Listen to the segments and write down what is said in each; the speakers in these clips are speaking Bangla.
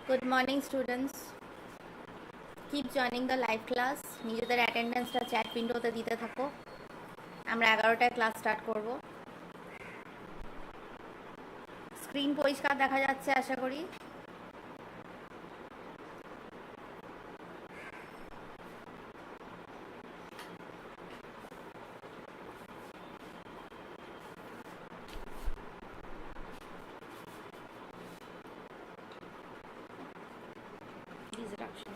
Good morning, students. Keep joining the live class. নিজেদের অ্যাটেন্ডেন্সটা চ্যাট উইন্ডোতে দিতে থাকো। আমরা 11টায় ক্লাস স্টার্ট করব। স্ক্রিন পরিষ্কার দেখা যাচ্ছে আশা করি। Disruption.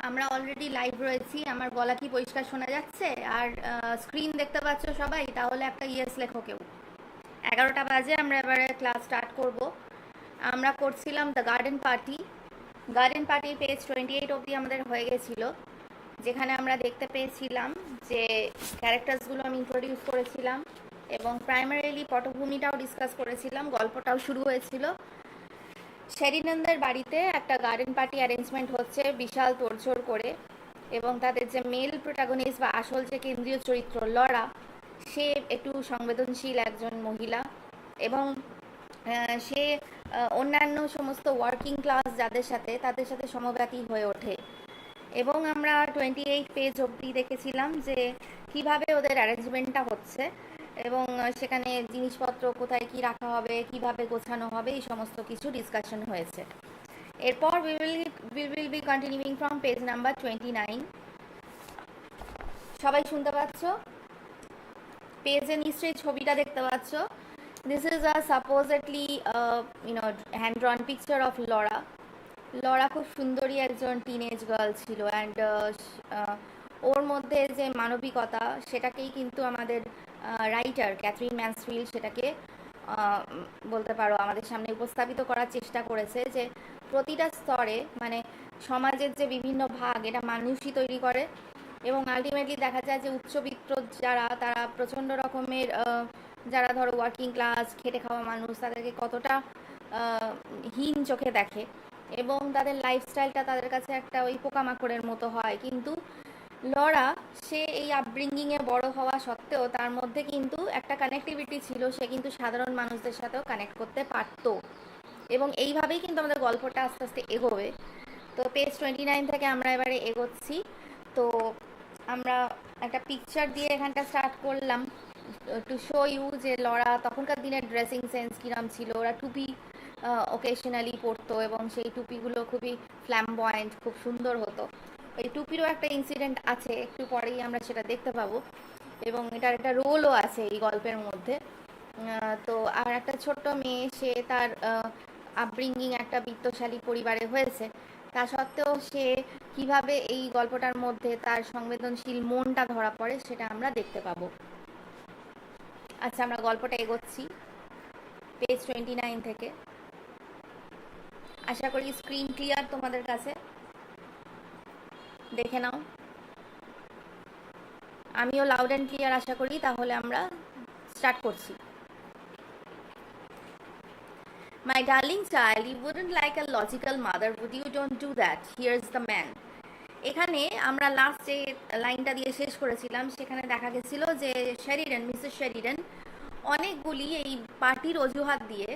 আমরা অলরেডি লাইভ রয়েছি। আমার গলা কি পরিষ্কার শোনা যাচ্ছে? আর স্ক্রিন দেখতে পাচ্ছ সবাই? তাহলে একটা ইয়েস লেখো কেউ। 11টা বাজে, আমরা এবারে ক্লাস স্টার্ট করব। আমরা করছিলাম দ্য গার্ডেন পার্টি। গার্ডেন পার্টির পেজ 28 অবধি আমাদের হয়ে গেছিলো, যেখানে আমরা দেখতে পেয়েছিলাম যে ক্যারেক্টার্সগুলো আমি ইন্ট্রোডিউস করেছিলাম এবং প্রাইমারিলি পটভূমিটাও ডিসকাস করেছিলাম, গল্পটাও শুরু হয়েছিল। শেরিনন্দের বাড়িতে একটা গার্ডেন পার্টি অ্যারেঞ্জমেন্ট হচ্ছে বিশাল তোড়জোড় করে, এবং তাদের যে মেল প্রোটাগনিস্ট বা আসল যে কেন্দ্রীয় চরিত্র লরা, সে একটু সংবেদনশীল একজন মহিলা, এবং সে অন্যান্য সমস্ত ওয়ার্কিং ক্লাস যাদের সাথে তাদের সাথে সমব্যাপী হয়ে ওঠে। এবং আমরা 28 পেজ অবধি দেখেছিলাম যে কিভাবে ওদের অ্যারেঞ্জমেন্টটা হচ্ছে, এবং সেখানে জিনিসপত্র কোথায় কি রাখা হবে, কিভাবে গোছানো হবে, এই সমস্ত কিছু ডিসকাশন হয়েছে। এরপর we will be continuing from page number 29। সবাই শুনতে পাচ্ছ? পেজে নিশ্চয়ই ছবিটা দেখতে পাচ্ছ। This is a supposedly hand ড্রন picture of Laura. Laura খুব সুন্দরী একজন টিনেজ গার্ল ছিল, অ্যান্ড ওর মধ্যে যে মানবিকতা, সেটাকেই কিন্তু আমাদের রাইটার ক্যাথরিন ম্যানসফিল্ড সেটাকে বলতে পারো আমাদের সামনে উপস্থাপিত করার চেষ্টা করেছে, যে প্রতিটা স্তরে মানে সমাজের যে বিভিন্ন ভাগ, এটা মানুষই তৈরি করে, এবং আলটিমেটলি দেখা যায় যে উচ্চবিত্ত যারা, তারা প্রচণ্ড রকমের যারা ধরো ওয়ার্কিং ক্লাস খেটে খাওয়া মানুষ, তাদেরকে কতটা হীন চোখে দেখে, এবং তাদের লাইফস্টাইলটা তাদের কাছে একটা ওই পোকামাকড়ের মতো হয়। কিন্তু লরা, সে এই আপব্রিঙ্গিংয়ে বড় হওয়া সত্ত্বেও তার মধ্যে কিন্তু একটা কানেক্টিভিটি ছিল, সে কিন্তু সাধারণ মানুষদের সাথেও কানেক্ট করতে পারতো। এবং এইভাবেই কিন্তু আমাদের গল্পটা আস্তে আস্তে এগোবে। তো পেজ 29 থেকে আমরা এবারে এগোচ্ছি। তো আমরা একটা পিকচার দিয়ে এখানটা স্টার্ট করলাম টু শো ইউ যে লরা তখনকার দিনের ড্রেসিং সেন্স কিরম ছিল। ওরা টুপি ওকেশনালি পরতো এবং সেই টুপিগুলো খুবই ফ্ল্যামবয়েন্ট, খুব সুন্দর হতো। এই টুপিরও একটা ইনসিডেন্ট আছে, একটু পরেই আমরা সেটা দেখতে পাবো, এবং এটার একটা রোলও আছে এই গল্পের মধ্যে। তো আর একটা ছোট্ট মেয়ে, সে তার আপব্রিঙ্গিং একটা বিত্তশালী পরিবারে হয়েছে, তা সত্ত্বেও সে কিভাবে এই গল্পটার মধ্যে তার সংবেদনশীল মনটা ধরা পড়ে সেটা আমরা দেখতে পাবো। আচ্ছা, আমরা গল্পটা এগোচ্ছি পেজ 29 থেকে। আশা করি স্ক্রিন ক্লিয়ার তোমাদের কাছে, দেখে নাও। আমিও লাউড অ্যান্ড ক্লিয়ার আশা করি। তাহলে আমরা স্টার্ট করছি। My darling child, you wouldn't like a logical mother, would you? Don't do that. Here's the man. এখানে আমরা লাস্ট যে লাইনটা দিয়ে শেষ করেছিলাম সেখানে দেখা গেছিল যে শেরিডান, মিসেস শেরিডান অনেকগুলি এই পার্টির অজুহাত দিয়ে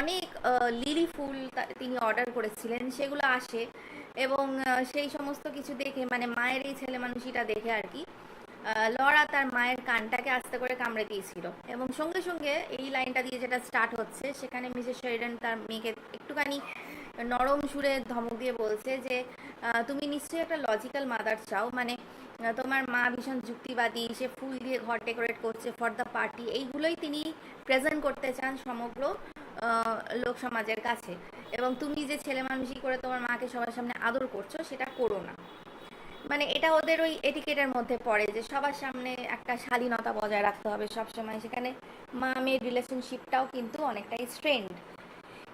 অনেক লিলি ফুল তিনি অর্ডার করেছিলেন, সেগুলো আসে এবং সেই সমস্ত কিছু দেখে, মানে মায়ের এই ছেলে মানুষিটা দেখে আর কি, লরা তার মায়ের কানটাকে আস্তে করে কামড়ে দিয়েছিল। এবং সঙ্গে সঙ্গে এই লাইনটা দিয়ে যেটা স্টার্ট হচ্ছে, সেখানে মিসেস শেরিডান তার মেয়েকে একটুখানি নরম সুরে ধমক দিয়ে বলছে যে তুমি নিশ্চয়ই একটা লজিক্যাল মাদার চাও, মানে তোমার মা ভীষণ যুক্তিবাদী, সে ফুল দিয়ে ঘর ডেকোরেট করছে ফর দ্য পার্টি, এইগুলোই তিনি প্রেজেন্ট করতে চান সমগ্র লোক সমাজের কাছে, এবং তুমি যে ছেলে মানুষই করে তোমার মাকে সবার সামনে আদর করছো সেটা করো না। মানে এটা ওদের ওই এটিকেটের মধ্যে পড়ে যে সবার সামনে একটা শালীনতা বজায় রাখতে হবে সবসময়, সেখানে মা মেয়ের রিলেশনশিপটাও কিন্তু অনেকটাই strained.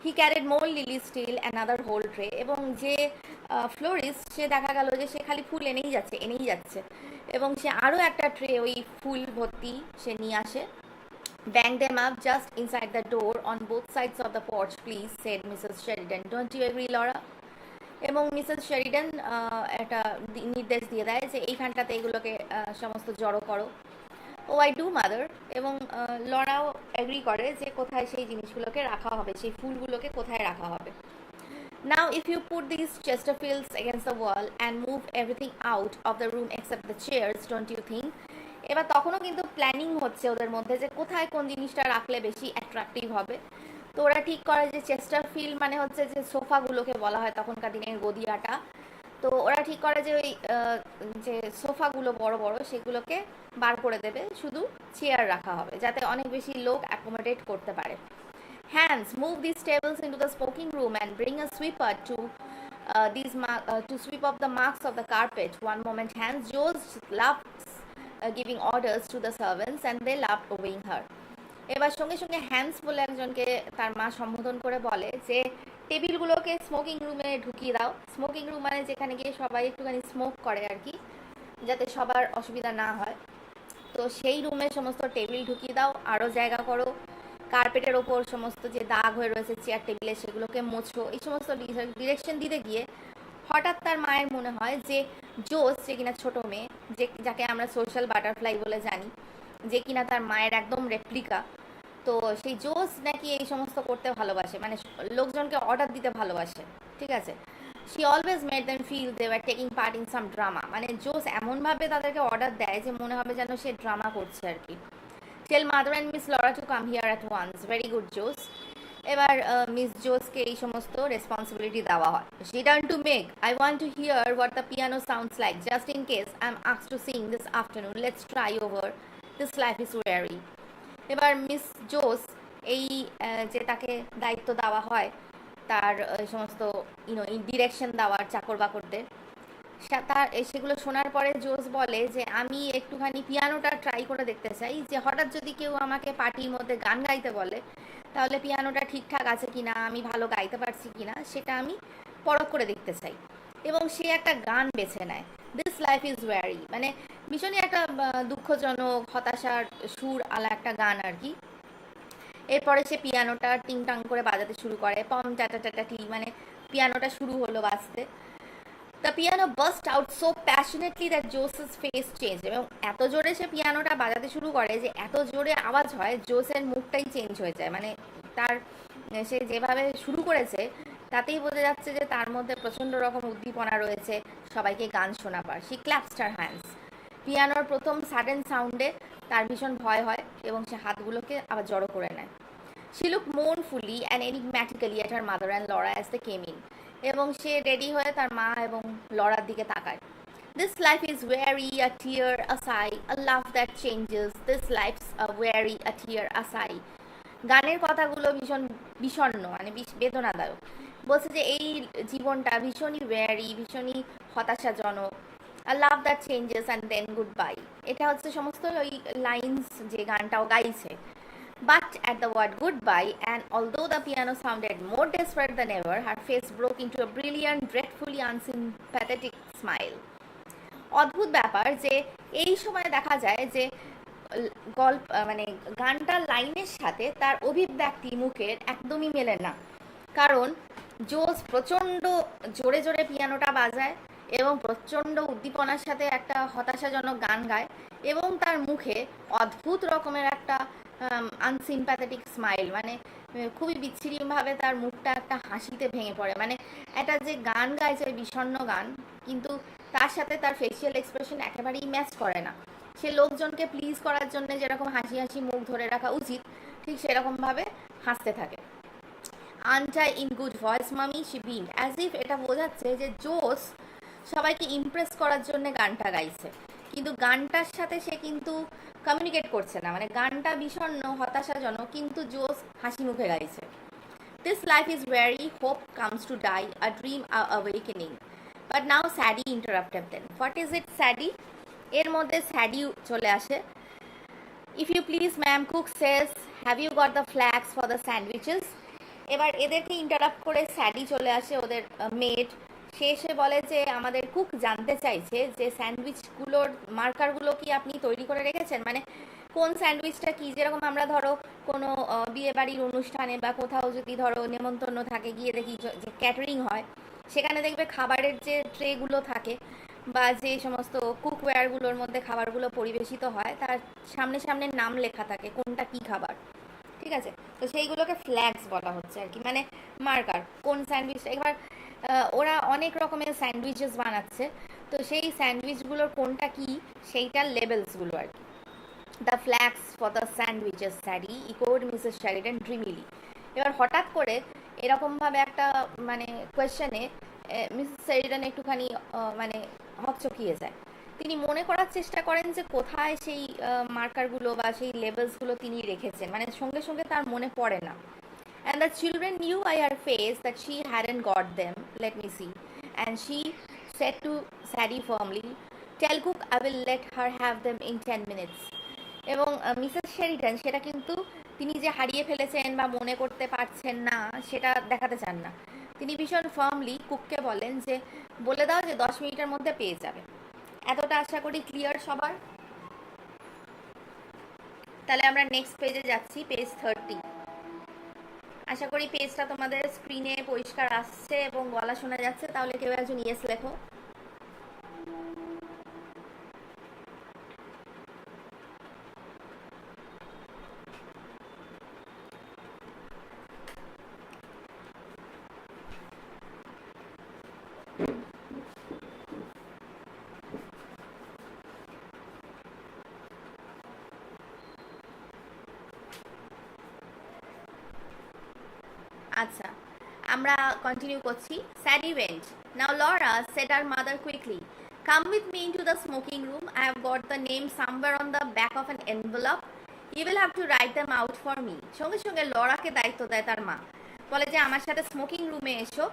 He carried more lily still another whole tray, এবং যে ফ্লোরিস্ট, সে দেখা গেল যে সে খালি ফুল এনেই যাচ্ছে এবং সে আরও একটা ট্রে ওই ফুল ভর্তি সে নিয়ে আসে। Bang them up just inside the door on both sides of the porch, please, said Mrs. Sheridan. Don't you agree, Laura? এবং মিসেস শেরিডান একটা নির্দেশ দিয়ে দেয় যে এইখানটাতে এগুলোকে সমস্ত জড়ো করো। ও আই ডু মাদার। এবং লরাও এগ্রি করে যে কোথায় সেই জিনিসগুলোকে রাখা হবে, সেই ফুলগুলোকে কোথায় রাখা হবে। Now if you put these Chesterfields against the wall and move everything out of the room except the chairs, don't you think? এবার তখনও কিন্তু প্ল্যানিং হচ্ছে ওদের মধ্যে যে কোথায় কোন জিনিসটা রাখলে বেশি অ্যাট্রাকটিভ হবে। তো ওরা ঠিক করে যে চেস্টারফিল্ড মানে হচ্ছে যে সোফাগুলোকে বলা হয় তখনকার দিনের গদিয়াটা। তো ওরা ঠিক করে যে ওই যে সোফাগুলো বড় বড় সেগুলোকে বার করে দেবে, শুধু চেয়ার রাখা হবে যাতে অনেক বেশি লোক অ্যাকোমোডেট করতে পারে। Hands, move these tables into the smoking room and bring a sweeper to sweep up the marks of the carpet. One moment, Hans. Joe's loves giving orders to the servants and they loved obeying her. এবার সঙ্গে সঙ্গে হ্যান্স বলে একজনকে তার মা সম্বোধন করে বলে যে টেবিলগুলোকে স্মোকিং রুমে ঢুকিয়ে দাও। স্মোকিং রুম মানে যেখানে গিয়ে সবাই একটুখানি স্মোক করে আর কি, যাতে সবার অসুবিধা না হয়। তো সেই রুমে সমস্ত টেবিল ঢুকিয়ে দাও, আরও জায়গা করো, কার্পেটের ওপর সমস্ত যে দাগ হয়ে রয়েছে চেয়ার টেবিলে সেগুলোকে মোছো। এই সমস্ত ডিরেকশন দিতে গিয়ে হঠাৎ তার মায়ের মনে হয় যে জোস, যে কিনা ছোটো মেয়ে, যাকে আমরা সোশ্যাল বাটারফ্লাই বলে জানি, যে কিনা তার মায়ের একদম রেপ্লিকা, তো সেই জোস নাকি এই সমস্ত করতে ভালোবাসে, মানে লোকজনকে অর্ডার দিতে ভালোবাসে, ঠিক আছে। She always made them feel they were taking part in some drama, মানে জোস এমনভাবে তাদেরকে অর্ডার দেয় যে মনে হবে যেন সে ড্রামা করছে আর কি। Tell mother and Miss Laura to come here at once. Very good Jose. এবার মিস জোসকে এই সমস্ত রেসপন্সিবিলিটি দেওয়া হয়। She turn to make, I want to hear what the piano sounds like, just in case I am asked to sing this afternoon, let's try over, this life is weary. এবার মিস জোস এই যে তাকে দায়িত্ব দেওয়া হয় তার সমস্ত ডিরেকশন দেওয়ার চাকর বাকরদের, তার সেগুলো শোনার পরে জোস বলে যে আমি একটুখানি পিয়ানোটা ট্রাই করে দেখতে চাই, যে হঠাৎ যদি কেউ আমাকে পার্টির মধ্যে গান গাইতে বলে তাহলে পিয়ানোটা ঠিকঠাক আছে কিনা, আমি ভালো গাইতে পারছি কিনা সেটা আমি পরখ করে দেখতে চাই। এবং সে একটা গান বেছে নেয়, দিস লাইফ ইজ ওয়ারি, মানে ভীষণই একটা দুঃখজনক হতাশার সুর আলা একটা গান আর কি। এরপরে সে পিয়ানোটা টিংটাং করে বাজাতে শুরু করে, পম টাটা টাটা টি, মানে পিয়ানোটা শুরু হলো বাজতে। The piano burst out so passionately that Jose's face change, এবং এত জোরে সে পিয়ানোটা বাজাতে শুরু করে যে এত জোরে আওয়াজ হয় জোসের মুখটাই চেঞ্জ হয়ে যায়। মানে তার সে যেভাবে শুরু করেছে তাতেই বোঝা যাচ্ছে যে তার মধ্যে প্রচণ্ড রকম উদ্দীপনা রয়েছে সবাইকে গান শোনাবার। She claps her hands. পিয়ানোর প্রথম সাডেন সাউন্ডে তার ভীষণ ভয় হয় এবং সে হাতগুলোকে আবার জড়ো করে নেয়। She looked mournfully and enigmatically at her mother and Laura as they came in. এবং সে রেডি হয়ে তার মা এবং লরার দিকে তাকায়। This life is weary, a tear, a sigh, a love that changes. This life's a weary, a tear, a sigh. গানের কথাগুলো ভীষণ বিষণ্ণ, মানে বেদনাদায়ক। বলছে যে এই জীবনটা ভীষণই ওয়ারি, ভীষণই হতাশাজনক। A love that changes and then goodbye. এটা হচ্ছে সমস্ত ওই লাইন্স যে গানটাও গাইছে। But at the word goodbye, and although the piano sounded more desperate than ever, her face broke into a brilliant, dreadfully unsympathetic smile. অদ্ভুত ব্যাপার যে এই সময় দেখা যায় যে গল্প মানে গানটার লাইনের সাথে তার অভিব্যক্তি মুখের একদমই মেলে না। কারণ জোস প্রচণ্ড জোরে জোরে পিয়ানোটা বাজায় এবং প্রচণ্ড উদ্দীপনার সাথে একটা হতাশাজনক গান গায়, এবং তার মুখে অদ্ভুত রকমের একটা আনসিম্প্যাথেটিক স্মাইল, মানে খুবই বিচ্ছিরিভাবে তার মুখটা একটা হাসিতে ভেঙে পড়ে। মানে একটা যে গান গাইছে বিষণ্ণ গান, কিন্তু তার সাথে তার ফেসিয়াল এক্সপ্রেশন একেবারেই ম্যাচ করে না। সে লোকজনকে প্লিজ করার জন্য যেরকম হাসি হাসি মুখ ধরে রাখা উচিত ঠিক সেরকমভাবে হাসতে থাকে। আনটা ইন গুড ভয়েস মামি শি বিন, অ্যাজ ইফ এটা বোঝাচ্ছে যে জোস সবাইকে ইমপ্রেস করার জন্য গানটা গাইছে, কিন্তু গানটার সাথে সে কিন্তু কমিউনিকেট করছে না। মানে গানটা বিষণ্ণ হতাশাজনক, কিন্তু জোস হাসি মুখে গাইছে। This life is weary, hope comes to die, a dream, a awakening, but now Sadie interrupted them. What is it Sadie? এর মধ্যে স্যাডি চলে আসে। If you please ma'am, cook says have you got the flags for the sandwiches. এবার এদেরকে ইন্টারাপ্ট করে স্যাডি চলে আসে, ওদের মেড। সে এসে বলে যে আমাদের কুক জানতে চাইছে যে স্যান্ডউইচগুলোর মার্কারগুলো কি আপনি তৈরি করে রেখেছেন, মানে কোন স্যান্ডউইচটা কি। যেরকম আমরা ধরো কোনো বিয়ে বাড়ির অনুষ্ঠানে বা কোথাও যদি ধরো নেমন্তন্ন থাকে, গিয়ে দেখি যে ক্যাটারিং হয়, সেখানে দেখবে খাবারের যে ট্রেগুলো থাকে বা যে সমস্ত কুকওয়্যারগুলোর মধ্যে খাবারগুলো পরিবেশিত হয় তার সামনে সামনে নাম লেখা থাকে কোনটা কি খাবার, ঠিক আছে। তো সেইগুলোকে ফ্ল্যাগস বলা হচ্ছে আর কি, মানে মার্কার কোন স্যান্ডউইচ। এবার ওরা অনেক রকমের স্যান্ডউইচেস বানাচ্ছে, তো সেই স্যান্ডউইচগুলোর কোনটা কি সেইটার লেবেলসগুলো আর কি। The flags for the sandwiches Sadie echoed Mrs Sheridan dreamily. এবার হঠাৎ করে এরকমভাবে একটা মানে কোয়েশ্চেনে মিসেস শ্যারিডন একটুখানি মানে হকচকিয়ে যায়। তিনি মনে করার চেষ্টা করেন যে কোথায় সেই মার্কারগুলো বা সেই লেবেলসগুলো তিনি রেখেছেন, মানে সঙ্গে সঙ্গে তার মনে পড়ে না। And the children knew by her face that she hadn't got them. Let me see. And she said to Sadie firmly, tell cook I will let her have them in 10 minutes. এবং মিসেস শেরিডন সেটা কিন্তু তিনি যে হারিয়ে ফেলেছেন বা মনে করতে পারছেন না সেটা দেখাতে চান না। তিনি ভীষণ ফার্মলি কুককে বলেন যে বলে দাও যে 10 মিনিটের মধ্যে পেয়ে যাবে। এতটা আশা করি ক্লিয়ার সবার। তাহলে আমরা নেক্সট পেজে যাচ্ছি, পেজ 30। আশা করি পেজটা তোমাদের স্ক্রিনে পরিষ্কার আসছে এবং গলা শোনা যাচ্ছে। তাহলে কেউ একজন ইয়েস লেখো। আচ্ছা, আমরা কন্টিনিউ করছি। স্যাডি went. Now Laura said her mother quickly, come with me into the smoking room. I have got the name somewhere on the back of an envelope. You will have to write them out for me. সঙ্গে সঙ্গে লরাকে দায়িত্ব দেয় তার মা, বলে যে আমার সাথে স্মোকিং রুমে এসো,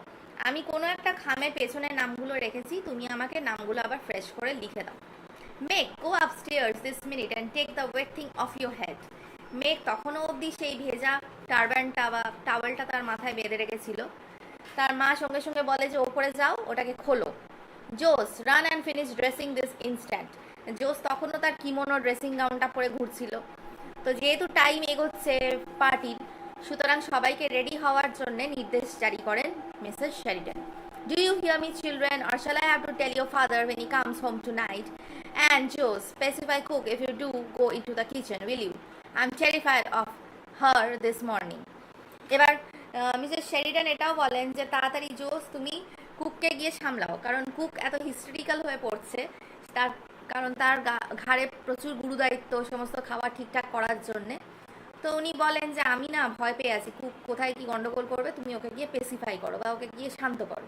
আমি কোনো একটা খামে পেছনে নামগুলো রেখেছি, তুমি আমাকে নামগুলো আবার ফ্রেশ করে লিখে দাও। Meg go upstairs this minute and take the wet thing off your head. Meg তখনও অবধি সেই ভেজা টারবানটা বা টাওয়েলটা তার মাথায় বেঁধে রেখেছিল। তার মা সঙ্গে সঙ্গে বলে যে ওপরে যাও, ওটাকে খোলো। জোস run and finish dressing this instant. জোস তখনও তার কিমোনো ড্রেসিং গাউনটা পরে ঘুরছিল। তো যেহেতু টাইম এগোচ্ছে পার্টির, সুতরাং সবাইকে রেডি হওয়ার জন্য নির্দেশ জারি করেন Mrs শেরিডন। Do you hear me, children, or shall I have to tell your father when he comes home tonight? And Joe, specify cook if you do go into the kitchen, will you? I'm terrified of her this morning. এবার মিসেস শেরিডান এটাও বলেন যে তাড়াতাড়ি জোস তুমি কুককে গিয়ে সামলাও, কারণ কুক এত হিস্টেরিক্যাল হয়ে পড়ছে, তার কারণ তার ঘাড়ে প্রচুর গুরুদায়িত্ব সমস্ত খাওয়া ঠিকঠাক করার জন্যে। তো উনি বলেন যে আমি না ভয় পেয়ে আছি, কুক কোথায় কি গন্ডগোল করবে, তুমি ওকে গিয়ে পেসিফাই করো বা ওকে গিয়ে শান্ত করো।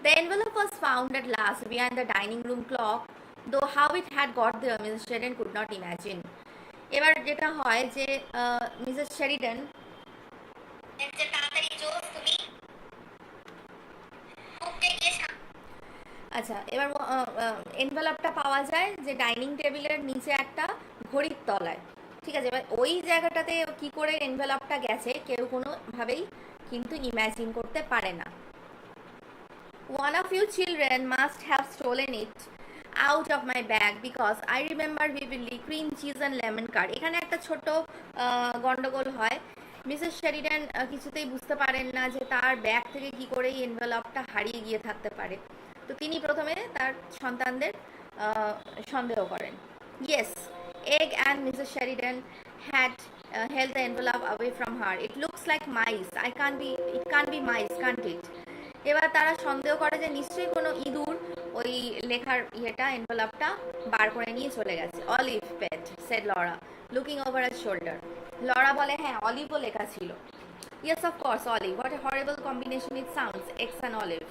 The envelope was found at last behind the dining room clock, though how it had got there Mrs. Sheridan could not imagine. এবার যেটা হয় যে মিসেস শেরিডান আচ্ছা, এবার এনভেলপটা পাওয়া যায় যে ডাইনিং টেবিলের নিচে একটা ঘড়ির তলায়, ঠিক আছে। এবার ওই জায়গাটাতে কি করে এনভেলপটা গেছে কেউ কোনোভাবেই কিন্তু ইম্যাজিন করতে পারে না। One of you children must have stolen it out of my bag because I remember vividly cream cheese and lemon curd. এখানে একটা ছোট গন্ডগোল হয়। মিসেস শেরিডান কিছুতেই বুঝতে পারেন না যে তার ব্যাগ থেকে কি করে এই এনভেলপটা হারিয়ে গিয়ে থাকতে পারে। তো তিনি প্রথমে তার সন্তানদের সন্দেহ করেন। Yes, Egg and Mrs. Sheridan had held the envelope away from her. It looks like mice. It can't be mice, can't it? এবার তারা সন্দেহ করে যে নিশ্চয়ই কোনো ইঁদুর ওই লেখার এনভেলপটা বার করে নিয়ে চলে গেছে। Olive pet, said Laura, looking over a shoulder. Laura বলে হ্যাঁ অলিভও লেখা ছিল। Yes of course olive, what a horrible combination it sounds, egg and olive.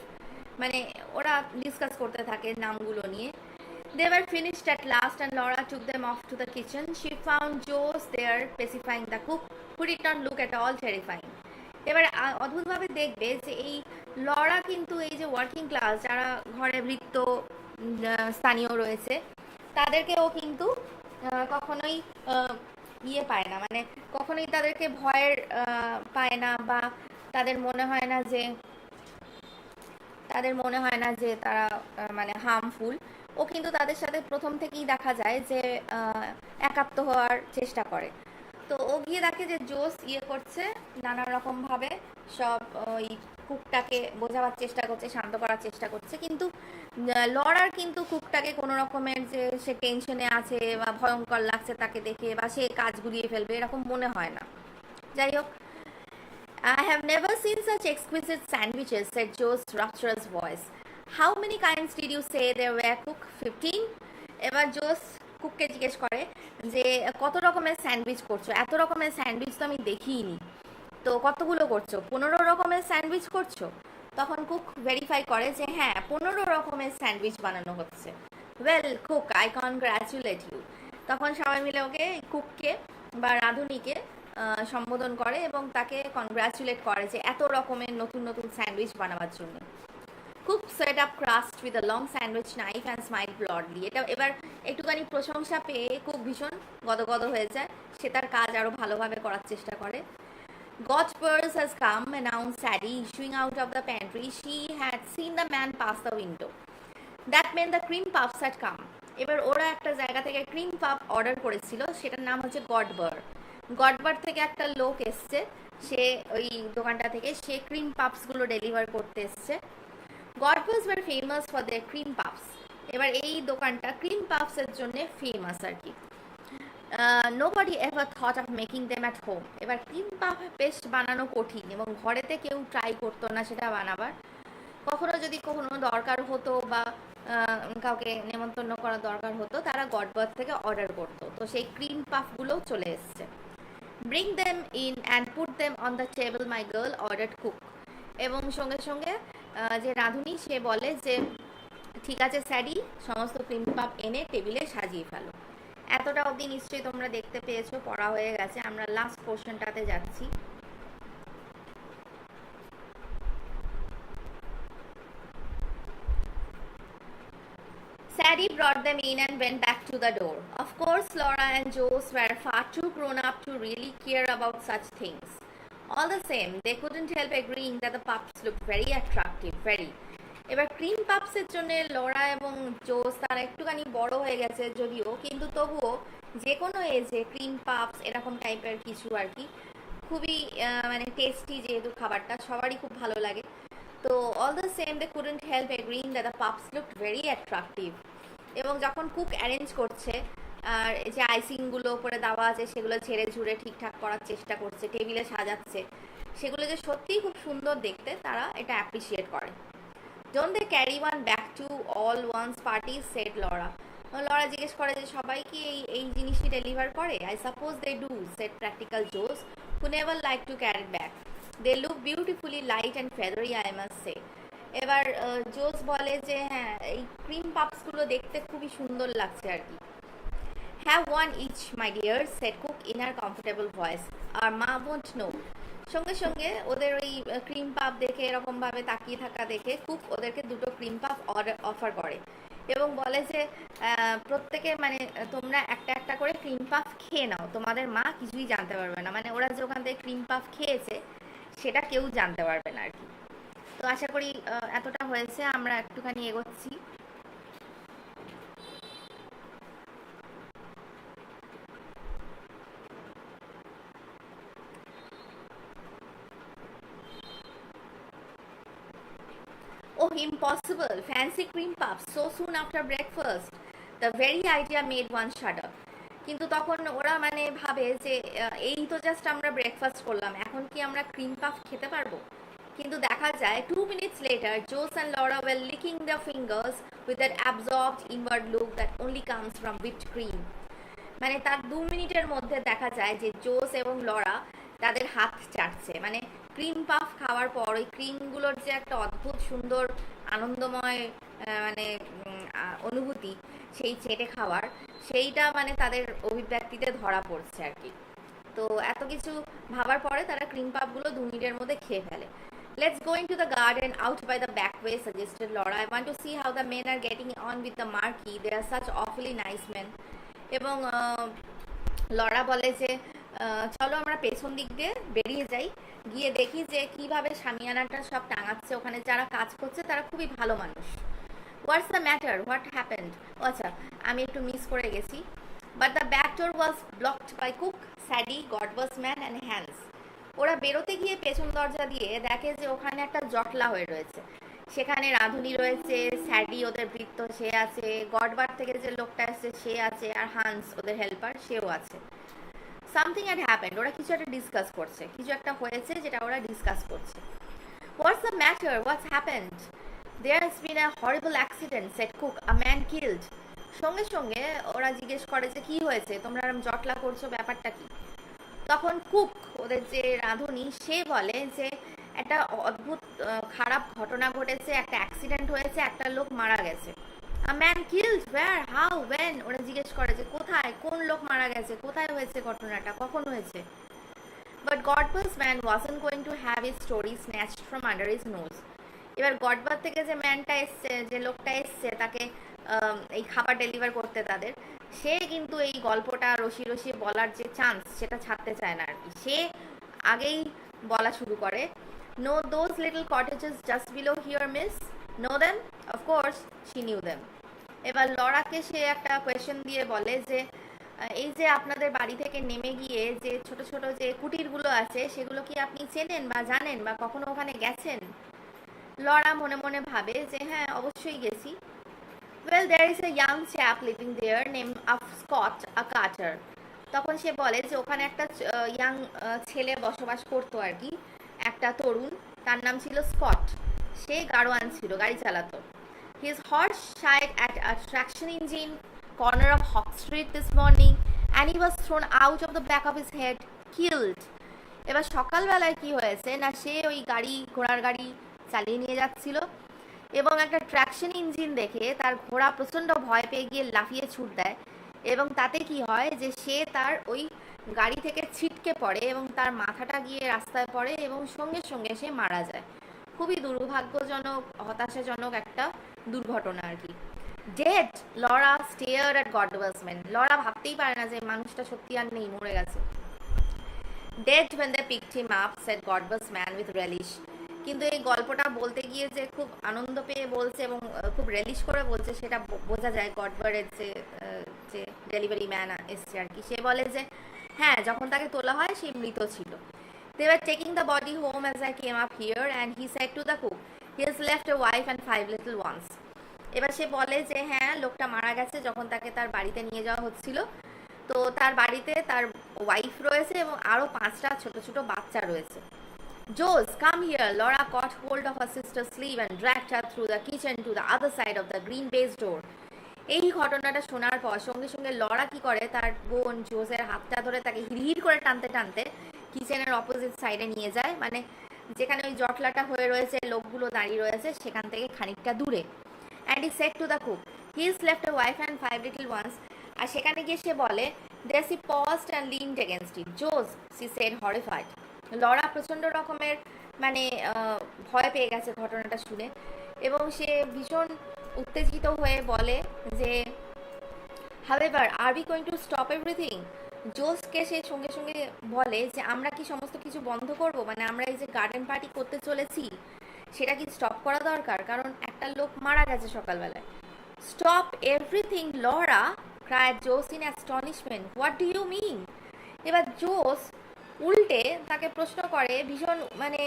মানে ওরা ডিসকাস করতে থাকে নামগুলো নিয়ে। They were finished at last and Laura took them off to the kitchen. She found Joe there pacifying the cook, who did not look at all terrifying. এবার অদ্ভুতভাবে দেখবে যে এই লরা কিন্তু এই যে ওয়ার্কিং ক্লাস যারা ঘরে বৃত্ত স্থানীয় রয়েছে তাদেরকেও কিন্তু কখনোই পায় না, মানে কখনোই তাদেরকে ভয়ের পায় না, বা তাদের মনে হয় না যে তারা মানে হার্মফুল। ও কিন্তু তাদের সাথে প্রথম থেকেই দেখা যায় যে একাত্ম হওয়ার চেষ্টা করে। তো ও গিয়ে দেখে যে জোস করছে নানা রকমভাবে সব ওই কুকটাকে বোঝাবার চেষ্টা করছে, শান্ত করার চেষ্টা করছে, কিন্তু লরার কিন্তু কুকটাকে কোনো রকমের যে সে টেনশনে আছে বা ভয়ঙ্কর লাগছে তাকে দেখে বা সে কাজ গুলিয়ে ফেলবে এরকম মনে হয় না। যাই হোক, I have never seen such exquisite sandwiches, said Joe's rapturous voice. How many kinds did you say there were, cook? 15? এবার জোস কুককে জিজ্ঞেস করে যে কত রকমের স্যান্ডউইচ করছো, এত রকমের স্যান্ডউইচ তো আমি দেখিনি, তো কতগুলো করছো? 15 রকমের স্যান্ডউইচ করছো? তখন কুক ভেরিফাই করে যে হ্যাঁ 15 রকমের স্যান্ডউইচ বানানো হচ্ছে। Well cook, I congratulate you. তখন সবাই মিলে ওকে কুককে বা রাঁধুনিকে সম্বোধন করে এবং তাকে কনগ্রাচুলেট করে যে এত রকমের নতুন নতুন স্যান্ডউইচ বানাবার জন্য। Cook set up crust with a long sandwich knife and smile broadly. এটা এবার একটুখানি প্রশংসা পেয়ে কুক ভীষণ গদগদ হয়ে যায়, সে তার কাজ আরও ভালোভাবে করার চেষ্টা করে। Godspurs has come, announced Sadie, issuing out of the pantry. She had seen the man pass the window. That meant the cream puffs had come. এবার ওরা একটা জায়গা থেকে ক্রিম পাফ অর্ডার করেছিল, সেটার নাম হচ্ছে গডবার থেকে একটা লোক এসছে, সে ওই দোকানটা থেকে সে ক্রিম পাফসগুলো ডেলিভার করতে এসছে। Godber's were famous for their cream puffs. এবার এই দোকানটা ক্রিম পাফসের জন্য ফেমাস আর কি। Nobody ever thought of making them at home. এবার ক্রিম পাফ পেস্ট বানানো কঠিন এবং ঘরেতে কেউ ট্রাই করতো না সেটা বানাবার। যদি কখনো দরকার হতো বা কাউকে নেমন্তন্ন করার দরকার হতো তারা গডবার্থ থেকে অর্ডার করতো, তো সেই ক্রিম পাফগুলোও চলে এসছে। Bring them in and put them on the table my girl order cook. এবং সঙ্গে সঙ্গে যে রাঁধুনি সে বলে যে ঠিক আছে স্যাডি, সমস্ত ক্রিম পাফ এনে টেবিলে সাজিয়ে ফেলো। এতটা অবধি নিশ্চয়ই তোমরা দেখতে পেয়েছো, পড়া হয়ে গেছে। আমরা লাস্ট পোর্শনটাতে যাচ্ছি। Sadie brought them in and went back to the door. Of course, Laura and Joe were far too grown up to really care about such things. All the same, they couldn't help agreeing that the pups looked very attractive, very. এবার ক্রিম পাপসের জন্য লরা এবং জোস তারা একটুখানি বড় হয়ে গেছে যদিও, কিন্তু তবুও যে কোনো এজে ক্রিম পাপস এরকম টাইপের কিছু আর কি খুবই মানে টেস্টি, যেহেতু খাবারটা সবারই খুব ভালো লাগে। তো all the same they couldn't help agreeing that the puffs looked very attractive. এবং যখন কুক অ্যারেঞ্জ করছে আর যে আইসিংগুলো ওপরে দেওয়া আছে সেগুলো ঝেড়ে ঝুড়ে ঠিকঠাক করার চেষ্টা করছে, টেবিলে সাজাচ্ছে, সেগুলো যে সত্যিই খুব সুন্দর দেখতে, তারা এটা অ্যাপ্রিসিয়েট করে। Don't they carry one back to all one's party, said Laura. Laura জিজ্ঞেস করে যে সবাই কি এই জিনিসই ডেলিভার করে? I suppose they do, said practical Jose, who never like to carry back. They look beautifully light and feathery, I must say. এবার জোস বলে যে হ্যাঁ, এই ক্রিম পাপসগুলো দেখতে খুবই সুন্দর লাগছে আর কি। Have one each my dear, said cook in her comfortable voice, আর মা ওয়ন্ট নো। সঙ্গে সঙ্গে ওদের ওই ক্রিম পাপ দেখে এরকমভাবে তাকিয়ে থাকা দেখে কুক ওদেরকে দুটো ক্রিম পাপ অফার করে এবং বলে যে প্রত্যেকে মানে তোমরা একটা একটা করে ক্রিম পাফ খেয়ে নাও, তোমাদের মা কিছুই জানতে পারবে না। মানে ওরা যে ওখান থেকে ক্রিম পাফ খেয়েছে সেটা কেউ জানতে পারবে না আর কি। তো আশা করি এতটা হয়েছে, আমরা একটুখানি এগোচ্ছি। Oh, impossible! Fancy cream puffs so soon after breakfast. The very idea made one shudder. কিন্তু তখন ওরা মানে ভাবে যে এই তো জাস্ট আমরা ব্রেকফাস্ট করলাম, এখন কি আমরা ক্রিম পাফ খেতে পারবো? কিন্তু দেখা যায় 2 minutes later, Jose and Laura were licking their fingers with that absorbed inward look that only comes from whipped cream. মানে তার 2 মিনিটের মধ্যে দেখা যায় যে জোস এবং লরা তাদের হাত চাটছে। মানে ক্রিম পাফ খাওয়ার পর ওই ক্রিমগুলোর যে একটা অদ্ভুত সুন্দর আনন্দময় মানে অনুভূতি সেই চেটে খাওয়ার, সেইটা মানে তাদের অভিব্যক্তিতে ধরা পড়ছে আর কি। তো এত কিছু ভাবার পরে তারা ক্রিম পাফগুলো 2 মিনিটের মধ্যে খেয়ে ফেলে। Let's go into the garden out by the back way, suggested Laura. I want to see how the men are getting on with the marquee. They are such awfully nice men. এবং লরা বলে যে চলো আমরা পেছন দিক দিয়ে বেরিয়ে যাই, গিয়ে দেখি যে কিভাবে শামিয়ানাটা সব টাঙাচ্ছে, ওখানে যারা কাজ করছে তারা খুবই ভালো মানুষ। What's the matter, what happened? আচ্ছা, আমি একটু মিস করে গেছি। But the back door was blocked by cook, Sadie, Godber's man and Hans. ওরা বেরোতে গিয়ে পেছন দরজা দিয়ে দেখে যে ওখানে একটা জটলা হয়ে রয়েছে। সেখানে রাঁধুনি রয়েছে, স্যাডি ওদের বৃত্ত সে আছে, গডবার থেকে যে লোকটা আসছে সে আছে, আর হান্স ওদের হেল্পার সেও আছে। সামথিং হ্যাড হ্যাপেন্ড, ওরা কিছু একটা ডিসকাস করছে, কিছু একটা হয়েছে যেটা ওরা ডিসকাস করছে। What's the matter, what's happened? There has been a horrible accident, said cook, a man killed. সঙ্গে সঙ্গে ওরা জিজ্ঞেস করে যে কি হয়েছে, তোমরা এরকম জটলা করছো, ব্যাপারটা কি? তখন কুক ওদের যে রাঁধুনি সে বলে যে একটা অদ্ভুত খারাপ ঘটনা ঘটেছে, একটা অ্যাক্সিডেন্ট হয়েছে, একটা লোক মারা গেছে। A man killed, where, how, when? ওরা জিজ্ঞেস করে যে কোথায়, কোন লোক মারা গেছে, কোথায় হয়েছে ঘটনাটা, কখন হয়েছে? But Godber's man wasn't going to have his story snatched from under his nose. এবার গডবার থেকে যে ম্যানটা এসছে, যে লোকটা এসছে তাকে এই খাবার ডেলিভার করতে তাদের, সে কিন্তু এই গল্পটা রসি রসি বলার যে চান্স সেটা ছাড়তে চায় না আর কি। সে আগেই বলা শুরু করে, know those little cottages just below here miss, know them? Of course she knew them. এবার লরাকে সে একটা কোয়েশ্চেন দিয়ে বলে যে এই যে আপনাদের বাড়ি থেকে নেমে গিয়ে যে ছোট ছোট যে কুটিরগুলো আছে সেগুলো কি আপনি চেনেন বা জানেন বা কখনো ওখানে গেছেন? লরা মনে মনে ভাবে যে হ্যাঁ, অবশ্যই গেছি। Well, there is a young chap living there named Scott, a carter. তখন সে বলে যে ওখানে একটা ইয়াং ছেলে বসবাস করতো আর কি, একটা তরুণ, তার নাম ছিল স্কট। সে গাড়োয়ান ছিল, গাড়ি চালাতো। His horse shied at a traction engine corner of Hawk Street this morning and he was thrown out of the back of his head, killed. এবার সকালবেলায় কি হয়েছে না, সে ওই গাড়ি, ঘোড়ার গাড়ি চালিয়ে নিয়ে যাচ্ছিল এবং একটা ট্র্যাকশন ইঞ্জিন দেখে তার ঘোড়া প্রচণ্ড ভয় পেয়ে গিয়ে লাফিয়ে ছুট দেয় এবং তাতে কি হয় যে সে তার ওই গাড়ি থেকে ছিটকে পড়ে এবং তার মাথাটা গিয়ে রাস্তায় পড়ে এবং সঙ্গে সঙ্গে সে মারা যায়। খুবই দুর্ভাগ্যজনক, হতাশাজনক একটা দুর্ঘটনা আর কি। Dead, Laura stared at Godber's man. Laura ভাবতেই পারে না যে মানুষটা সত্যি আর নেই, মরে গেছে। Dead when they picked him up, said Godbus man with relish. কিন্তু এই গল্পটা বলতে গিয়ে যে খুব আনন্দ পেয়ে বলছে এবং খুব রেলিশ করে বলছে সেটা বোঝা যায় গডবারের যে ডেলিভারি ম্যান এসছে আর কি। সে বলে যে হ্যাঁ, যখন তাকে তোলা হয় সে মৃত ছিল। They were taking the body home as I came up here and he said to the cook, he has left a wife and 5 little once. এবার সে বলে যে হ্যাঁ, লোকটা মারা গেছে যখন তাকে তার বাড়িতে নিয়ে যাওয়া হচ্ছিল। তো তার বাড়িতে তার ওয়াইফ রয়েছে এবং আরও 5টা ছোট ছোট বাচ্চা রয়েছে। Joes, come here. Laura caught hold of her sister's sleeve and dragged her through the kitchen to the other side of the green baize door. এই ঘটনাটা শোনার পর সঙ্গে সঙ্গে লরা কি করে, তার বোন জোসের হাতটা ধরে তাকে হিড়হিড় করে টানতে টানতে কিচেনের অপোজিট সাইডে নিয়ে যায়, মানে যেখানে ওই জটলাটা হয়ে রয়েছে, লোকগুলো দাঁড়িয়ে রয়েছে সেখান থেকে খানিকটা দূরে। And he said to the cook, he is left a wife and 5 little ones. আর সেখানে গিয়ে সে বলে, there she paused and leaned against it. Joes, she said horrified. Laura প্রচণ্ড রকমের মানে ভয় পেয়ে গেছে ঘটনাটা শুনে, এবং সে ভীষণ উত্তেজিত হয়ে বলে যে however, are we going to stop everything? জোসকে সে সঙ্গে সঙ্গে বলে যে আমরা কি সমস্ত কিছু বন্ধ করব, মানে আমরা এই যে গার্ডেন পার্টি করতে চলেছি সেটা কি স্টপ করা দরকার, কারণ একটা লোক মারা গেছে সকালবেলায়। Stop everything Laura, cried Jose in astonishment, what do you mean? এবার জোস উল্টে তাকে প্রশ্ন করে ভীষণ মানে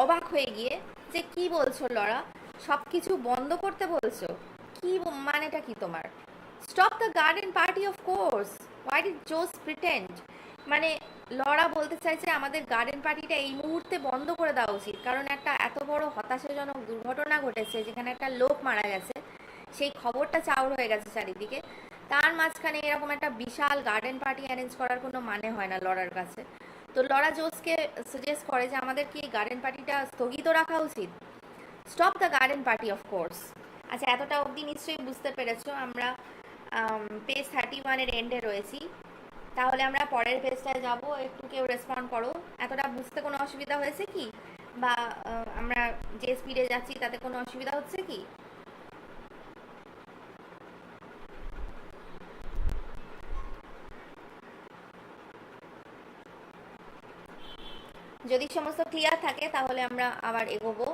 অবাক হয়ে গিয়ে, যে কি বলছো লরা, সব কিছু বন্ধ করতে বলছো, কি মানেটা কি তোমার? Stop the garden party of course, why did জোস প্রিটেন্ড? মানে লরা বলতে চাইছে আমাদের গার্ডেন পার্টিটা এই মুহূর্তে বন্ধ করে দেওয়া উচিত, কারণ একটা এত বড় হতাশাজনক দুর্ঘটনা ঘটেছে যেখানে একটা লোক মারা গেছে, সেই খবরটা চাউর হয়ে গেছে চারিদিকে, তার মাঝখানে এরকম একটা বিশাল গার্ডেন পার্টি অ্যারেঞ্জ করার কোনো মানে হয় না লরার কাছে। তো লরা জোসকে সাজেস্ট করে যে আমাদের কি গার্ডেন পার্টিটা স্থগিত রাখা উচিত। Stop the garden party of course. আচ্ছা, এতটা অবধি নিশ্চয়ই বুঝতে পেরেছো। আমরা পেজ 31-এর এন্ডে রয়েছি, তাহলে আমরা পরের পেজটায় যাব। একটু কেউ রেসপন্ড করো, এতটা বুঝতে কোনো অসুবিধা হয়েছে কি, বা আমরা যে স্পিডে যাচ্ছি তাতে কোনো অসুবিধা হচ্ছে কি? যদি সমস্ত ক্লিয়ার থাকে তাহলে আমরা আবার এগোবো।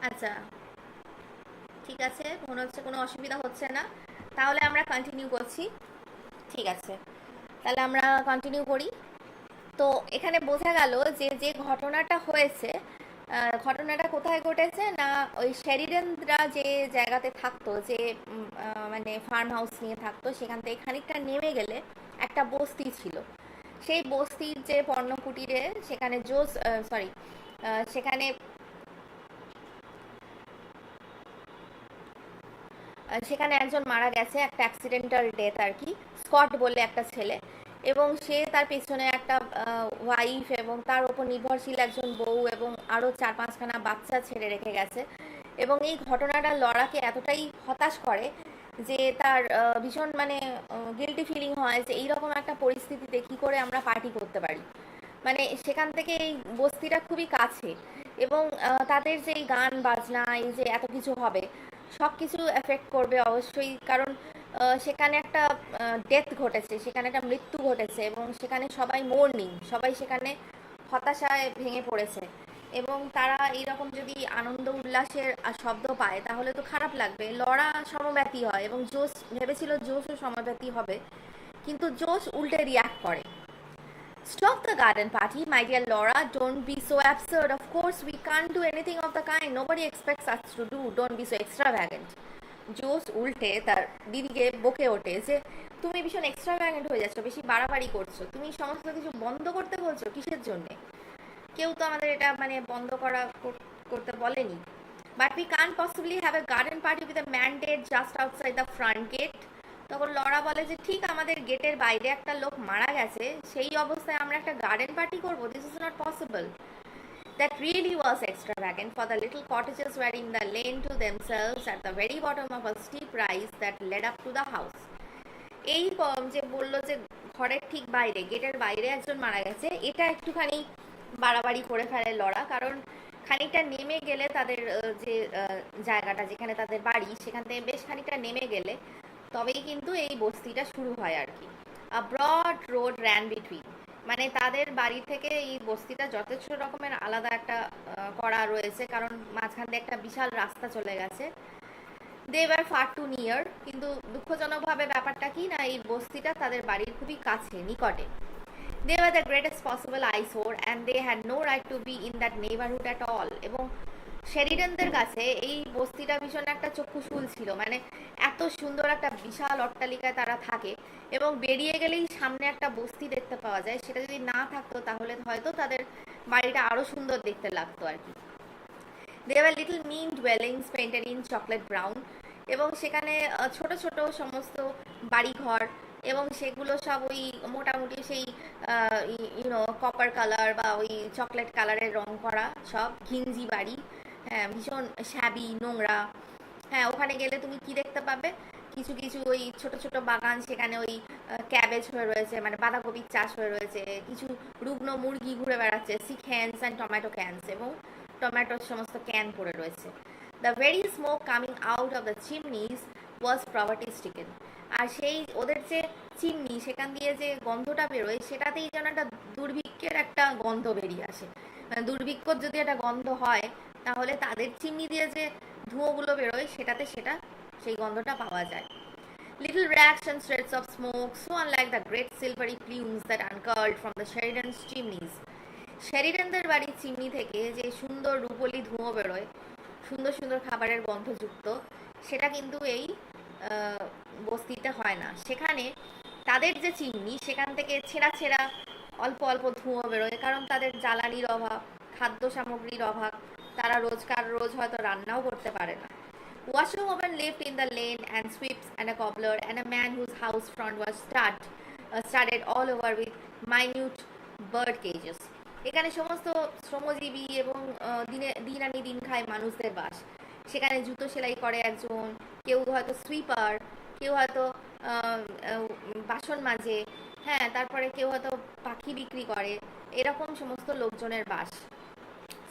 আচ্ছা, ঠিক আছে, মনে হচ্ছে কোনো অসুবিধা হচ্ছে না, তাহলে আমরা কন্টিনিউ করছি। ঠিক আছে, তাহলে আমরা কন্টিনিউ করি। তো এখানে বোঝা গেল যে যে ঘটনাটা হয়েছে, ঘটনাটা কোথায় ঘটেছে না, ওই শেরিডেনরা যে জায়গাতে থাকতো, যে মানে ফার্ম হাউস নিয়ে থাকতো, সেখান থেকে খানিকটা নেমে গেলে একটা বস্তি ছিল। সেই বস্তির যে পর্ণকুটিরে, সেখানে জোস সেখানে সেখানে একজন মারা গেছে, একটা অ্যাক্সিডেন্টাল ডেথ আর কি, স্কট বলে একটা ছেলে, এবং সে তার পেছনে একটা ওয়াইফ এবং তার ওপর নির্ভরশীল একজন বউ এবং আরও 4-5খানা বাচ্চা ছেড়ে রেখে গেছে। এবং এই ঘটনাটা লরাকে এতটাই হতাশ করে যে তার ভীষণ মানে গিল্টি ফিলিং হয় যে এইরকম একটা পরিস্থিতিতে কী করে আমরা পার্টি করতে পারি। মানে সেখান থেকে এই বস্তিটা খুবই কাছে, এবং তাদের যে এই গান বাজনা, এই যে এত কিছু হবে, সব কিছু এফেক্ট করবে অবশ্যই, কারণ সেখানে একটা ডেথ ঘটেছে, সেখানে একটা মৃত্যু ঘটেছে, এবং সেখানে সবাই মোর্নিং, সবাই সেখানে হতাশায় ভেঙে পড়েছে, এবং তারা এইরকম যদি আনন্দ উল্লাসের শব্দ পায় তাহলে তো খারাপ লাগবে। লরা সমব্যথী হয়, এবং জোস ভেবেছিল জোসও সমব্যথী হবে, কিন্তু জোস উল্টে রিয়াক্ট করে। Stop the garden party, my dear Laura. Don't be so absurd. Of course, we can't do anything of the kind. Nobody expects us to do. Don't be so extravagant. জোস উল্টে তার দিদিকে বকে ওঠে যে তুমি ভীষণ এক্সট্রাভ্যাগেন্ট হয়ে যাচ্ছ, বেশি বাড়াবাড়ি করছো, তুমি সমস্ত কিছু বন্ধ করতে বলছো, কিসের জন্যে? কেউ তো আমাদের এটা মানে বন্ধ করতে বলেনি। But we can't possibly have a garden party with a man dead just outside the front gate. তখন লরা বলে যে ঠিক আমাদের গেটের বাইরে একটা লোক মারা গেছে, সেই অবস্থায় আমরা একটা গার্ডেন পার্টি করবো, this is not possible. That really was extravagant, for the little cottages were in the lane to themselves at the very bottom of a steep rise that led up to the house. এই যে বললো যে ঘরের ঠিক বাইরে, গেটের বাইরে একজন মারা গেছে, এটা একটুখানি বাড়াবাড়ি করে ফেলে লরা, কারণ খানিকটা নেমে গেলে তাদের যে জায়গাটা যেখানে তাদের বাড়ি, সেখান থেকে বেশ খানিকটা নেমে গেলে তবেই কিন্তু এই বস্তিটা শুরু হয় আর কি। আ ব্রড রোড র্যান বিটুইন, মানে তাদের বাড়ি থেকে এই বস্তিটা যথেষ্ট রকমের আলাদা একটা করা রয়েছে, কারণ মাঝখান দিয়ে একটা বিশাল রাস্তা চলে গেছে। They were far too near, কিন্তু দুঃখজনকভাবে ব্যাপারটা কি না, এই বস্তিটা তাদের বাড়ির খুবই কাছে, নিকটে। They were the greatest possible eyesore and they had no right to be in that neighborhood at all. এবং শেরিডানদের কাছে এই বস্তিটা ভীষণ একটা চক্ষুশূল ছিল, মানে এত সুন্দর একটা বিশাল অট্টালিকায় তারা থাকে এবং বেরিয়ে গেলেই সামনে একটা বস্তি দেখতে পাওয়া যায়, সেটা যদি না থাকতো তাহলে হয়তো তাদের বাড়িটা আরো সুন্দর দেখতে লাগতো আর কি। They were little mean dwellings painted in chocolate brown, এবং সেখানে ছোট ছোট সমস্ত বাড়িঘর, এবং সেগুলো সব ওই মোটামুটি সেই কপার কালার বা ওই চকলেট কালারের রং করা সব ঘিঞ্জি বাড়ি। হ্যাঁ, ভীষণ শ্যাবি, নোংরা। হ্যাঁ, ওখানে গেলে তুমি কি দেখতে পাবে, কিছু কিছু ওই ছোট ছোট বাগান, সেখানে ওই ক্যাবেজ হয়ে রয়েছে, মানে বাঁধাকপির চাষ হয়ে রয়েছে, কিছু রুগ্ন মুরগি ঘুরে বেড়াচ্ছে, sick hens and tomato cans, এবং টমেটোর সমস্ত ক্যান পড়ে রয়েছে। The very smoke coming out of the chimneys was poverty stricken, আর সেই ওদের যে চিমনি, সেখান দিয়ে যে গন্ধটা বেরোয়, সেটাতেই যেন একটা দুর্ভিক্ষের একটা গন্ধ বেরিয়ে আসে। মানে দুর্ভিক্ষর যদি একটা গন্ধ হয়, তাহলে তাদের চিমনি দিয়ে যে ধোঁয়াগুলো বেরোয়, সেটাতে সেই গন্ধটা পাওয়া যায়। Little racks and shreds of smoke, so unlike the great silvery plumes that uncurled from the Sheridan's chimneys. শেরিডানদের বাড়ির চিমনি থেকে যে সুন্দর রূপলি ধোঁয়া বেরোয়, সুন্দর সুন্দর খাবারের গন্ধযুক্ত, সেটা কিন্তু এই বস্তিতে হয় না। সেখানে তাদের যে চিমনি, সেখান থেকে ছেঁড়া ছেঁড়া অল্প অল্প ধোঁয়া বেরোয়, কারণ তাদের জ্বালানির অভাব, খাদ্য সামগ্রীর অভাব, তারা রোজ হয়তো রান্নাও করতে পারে না। Washerwoman lived in the lane, and sweeps, and a cobbler, and a man whose house front was studded all over with minute bird cages. এখানে সমস্ত শ্রমজীবী এবং দিন আনি দিন খায় মানুষদের বাস। সেখানে জুতো সেলাই করে একজন, কেউ হয়তো সুইপার, কেউ হয়তো বাসন মাজে, হ্যাঁ, তারপরে কেউ হয়তো পাখি বিক্রি করে, এরকম সমস্ত লোকজনের বাস।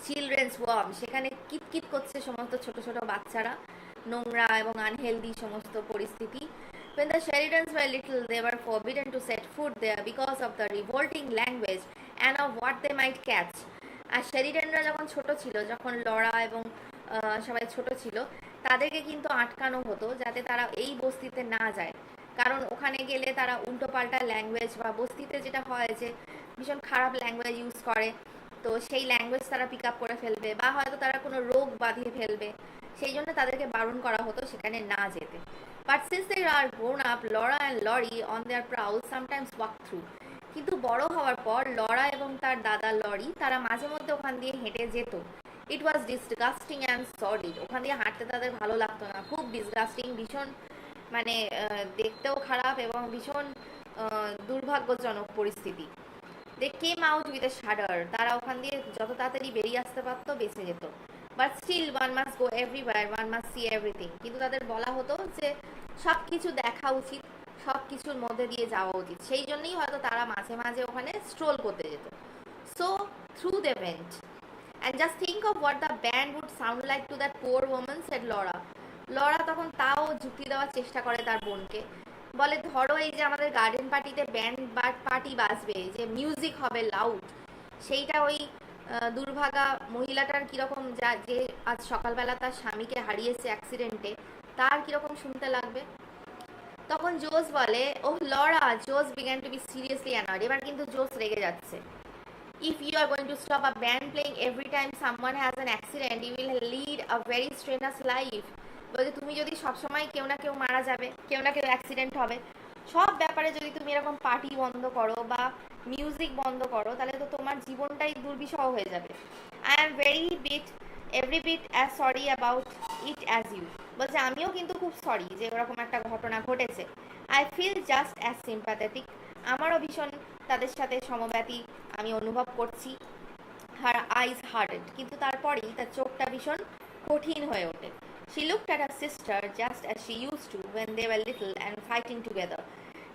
চিলড্রেন্স ওয়ার্ম, সেখানে কিতকিত করছে সমস্ত ছোট ছোট বাচ্চারা, নোংরা এবং আনহেলদি সমস্ত পরিস্থিতি। When the Sheridans were little, they were forbidden to set foot there because of the revolting language and of what they might catch. আর শেরিডানরা যখন ছোট ছিল, যখন লরা এবং সবাই ছোট ছিল, তাদেরকে কিন্তু আটকানো হতো যাতে তারা এই বস্তিতে না যায়, কারণ ওখানে গেলে তারা উল্টোপাল্টা ল্যাঙ্গুয়েজ, বা বস্তিতে যেটা হয় যে ভীষণ খারাপ ল্যাঙ্গুয়েজ ইউজ করে, তো সেই ল্যাঙ্গুয়েজ তারা পিক আপ করে ফেলবে, বা হয়তো তারা কোনো রোগ বাঁধিয়ে ফেলবে, সেই জন্য তাদেরকে বারণ করা হতো সেখানে না যেতে। But since they are grown up, Laura and Laurie on their prowls sometimes walk through, কিন্তু বড় হওয়ার পর লরা এবং তার দাদা লরি তারা মাঝে মধ্যে ওখান দিয়ে হেঁটে যেত। ইট ওয়াজ ডিসগাস্টিং অ্যান্ড সর্ডিড, ওখান দিয়ে হাঁটতে তাদের ভালো লাগতো না, খুব ডিসগাস্টিং, ভীষণ মানে দেখতেও খারাপ এবং ভীষণ দুর্ভাগ্যজনক পরিস্থিতি। দে কেম আউট উইথ এ শাডার, তারা ওখান দিয়ে যত তাড়াতাড়ি বেরিয়ে আসতে পারতো বেঁচে যেত। But still one must go everywhere, one must see everything, কিন্তু তাদের বলা হতো যে সব কিছু দেখা উচিত, সব কিছুর মধ্যে দিয়ে যাওয়া উচিত, সেই জন্যই হয়তো তারা মাঝে মাঝে ওখানে স্ট্রোল করতে যেত। So through they went, and just think of what the band would sound like to that poor woman, said Laura. Laura তখন তাও যুক্তি দেওয়ার চেষ্টা করে তার বোনকে, বলে ধরো এই যে আমাদের গার্ডেন পার্টিতে ব্যান্ড পার্টি বাজবে, যে মিউজিক হবে লাউড, সেইটা ওই দুর্ভাগা মহিলাটার কিরকম, যে আজ সকালবেলা তার স্বামীকে হারিয়েছে অ্যাক্সিডেন্টে, তার কিরকম শুনতে লাগবে। তখন জোস বলে, oh Laura, Jose began to be seriously annoyed, এবার কিন্তু জোস রেগে যাচ্ছে। If you are going to stop a band playing every time someone has an accident, you will lead a very strenuous life. বলছে তুমি যদি সবসময় কেউ না কেউ মারা যাবে, কেউ না কেউ অ্যাক্সিডেন্ট হবে, সব ব্যাপারে যদি তুমি এরকম পার্টি বন্ধ করো বা মিউজিক বন্ধ করো, তাহলে তো তোমার জীবনটাই দুর্বিষহ হয়ে যাবে। I am every bit as sorry about it as you, বলছে আমিও কিন্তু খুব সরি যে ওরকম একটা ঘটনা ঘটেছে। I feel just as sympathetic, আমারও ভীষণ তাদের সাথে সমব্যথী আমি অনুভব করছি। হার আইজ হার্ডেড, কিন্তু তারপরেই তার চোখটা ভীষণ কঠিন হয়ে ওঠে। She looked at her sister just as she used to when they were little and fighting together.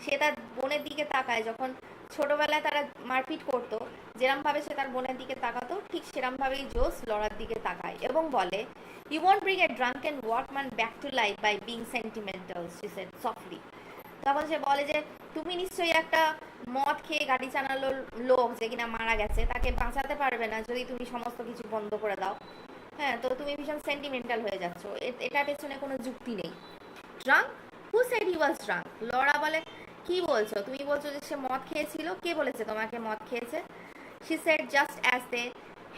সে তার বোনের দিকে তাকায়, যখন ছোটবেলায় তারা মারপিট করতো, যেরমভাবে সে তার বোনের দিকে তাকাতো, ঠিক সেরমভাবেই জোস লরার দিকে তাকায় এবং বলে, You won't bring a drunken workman back to life by being sentimental, she said softly. তখন সে বলে যে তুমি নিশ্চয়ই একটা মদ খেয়ে গাড়ি চালানো লোক যে কিনা মারা গেছে, তাকে বাঁচাতে পারবে না যদি তুমি সমস্ত কিছু বন্ধ করে দাও। হ্যাঁ, তো তুমি ভীষণ সেন্টিমেন্টাল হয়ে যাচ্ছ, এটার পেছনে কোনো যুক্তি নেই। Drunk? Who said he was drunk? Laura বলে কি বলছো, তুমি বলছো যে সে মদ খেয়েছিল, কে বলেছে তোমাকে মদ খেয়েছে? She said just as they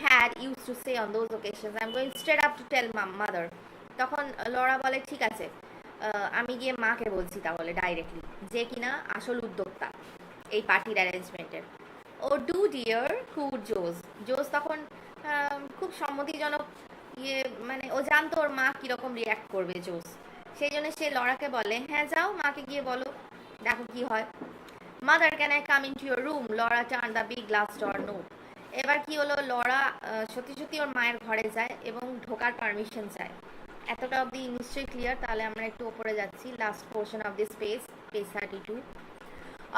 had used to say on those occasions, I'm going straight up to tell mother. তখন লরা বলে ঠিক আছে, আমি গিয়ে মাকে বলছি তাহলে ডাইরেক্টলি, যে কিনা আসল উদ্যোক্তা এই পার্টির অ্যারেঞ্জমেন্টের। ও ডু ডিয়ার, কুড জোজ। জোজ তখন খুব সম্মতিজনক ইয়ে, মানে ও জানতো ওর মা কীরকম রিয়াক্ট করবে জোজ, সেই জন্য সে লরাকে বলে হ্যাঁ যাও, মাকে গিয়ে বলো, দেখো কি হয়। Mother can I come into your room? Laura turn the big glass door. No. এবার কি হলো, লরা সত্যি সত্যি ওর মায়ের ঘরে যায় এবং ঢোকার পারমিশন চায়। এতটা অবধি নিশ্চয়ই ক্লিয়ার। তাহলে আমরা একটু ওপরে যাচ্ছি, last portion of this page, page 32।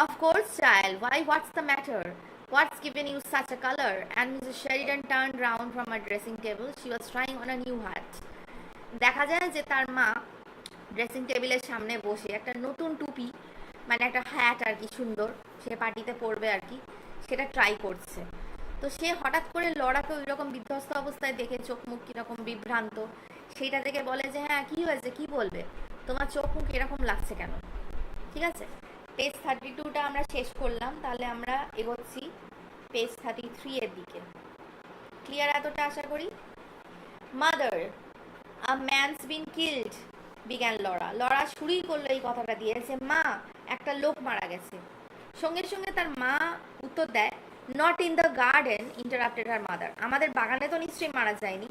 Of course, child. Why? What's the matter? What's given you such a color? And Mrs. Sheridan turned round from her dressing table. She was trying on a new hat. দেখা যায় যে তার মা ড্রেসিং টেবিলের সামনে বসে একটা নতুন টুপি, মানে একটা হ্যাট আর কি, সুন্দর, সে পার্টিতে পরবে আর কি, সেটা ট্রাই করছে। তো সে হঠাৎ করে লরাকে ওই রকম বিধ্বস্ত অবস্থায় দেখে, চোখ মুখ কীরকম বিভ্রান্ত, সেইটা দেখে বলে যে হ্যাঁ কী হয়েছে, কী বলবে, তোমার চোখ মুখ এরকম লাগছে কেন? ঠিক আছে, পেজ 32টা আমরা শেষ করলাম। তাহলে আমরা এগোচ্ছি পেজ 33 এর দিকে। ক্লিয়ার এতটা আশা করি? Mother, a man's been killed, বিজ্ঞান লরা। লরা শুরুই করলো এই কথাটা দিয়ে যে মা, একটা লোক মারা গেছে। সঙ্গে সঙ্গে তার মা উত্তর দেয়, not in the garden, interrupted her mother. আমাদের বাগানে তো নিশ্চয়ই মারা যায়নি।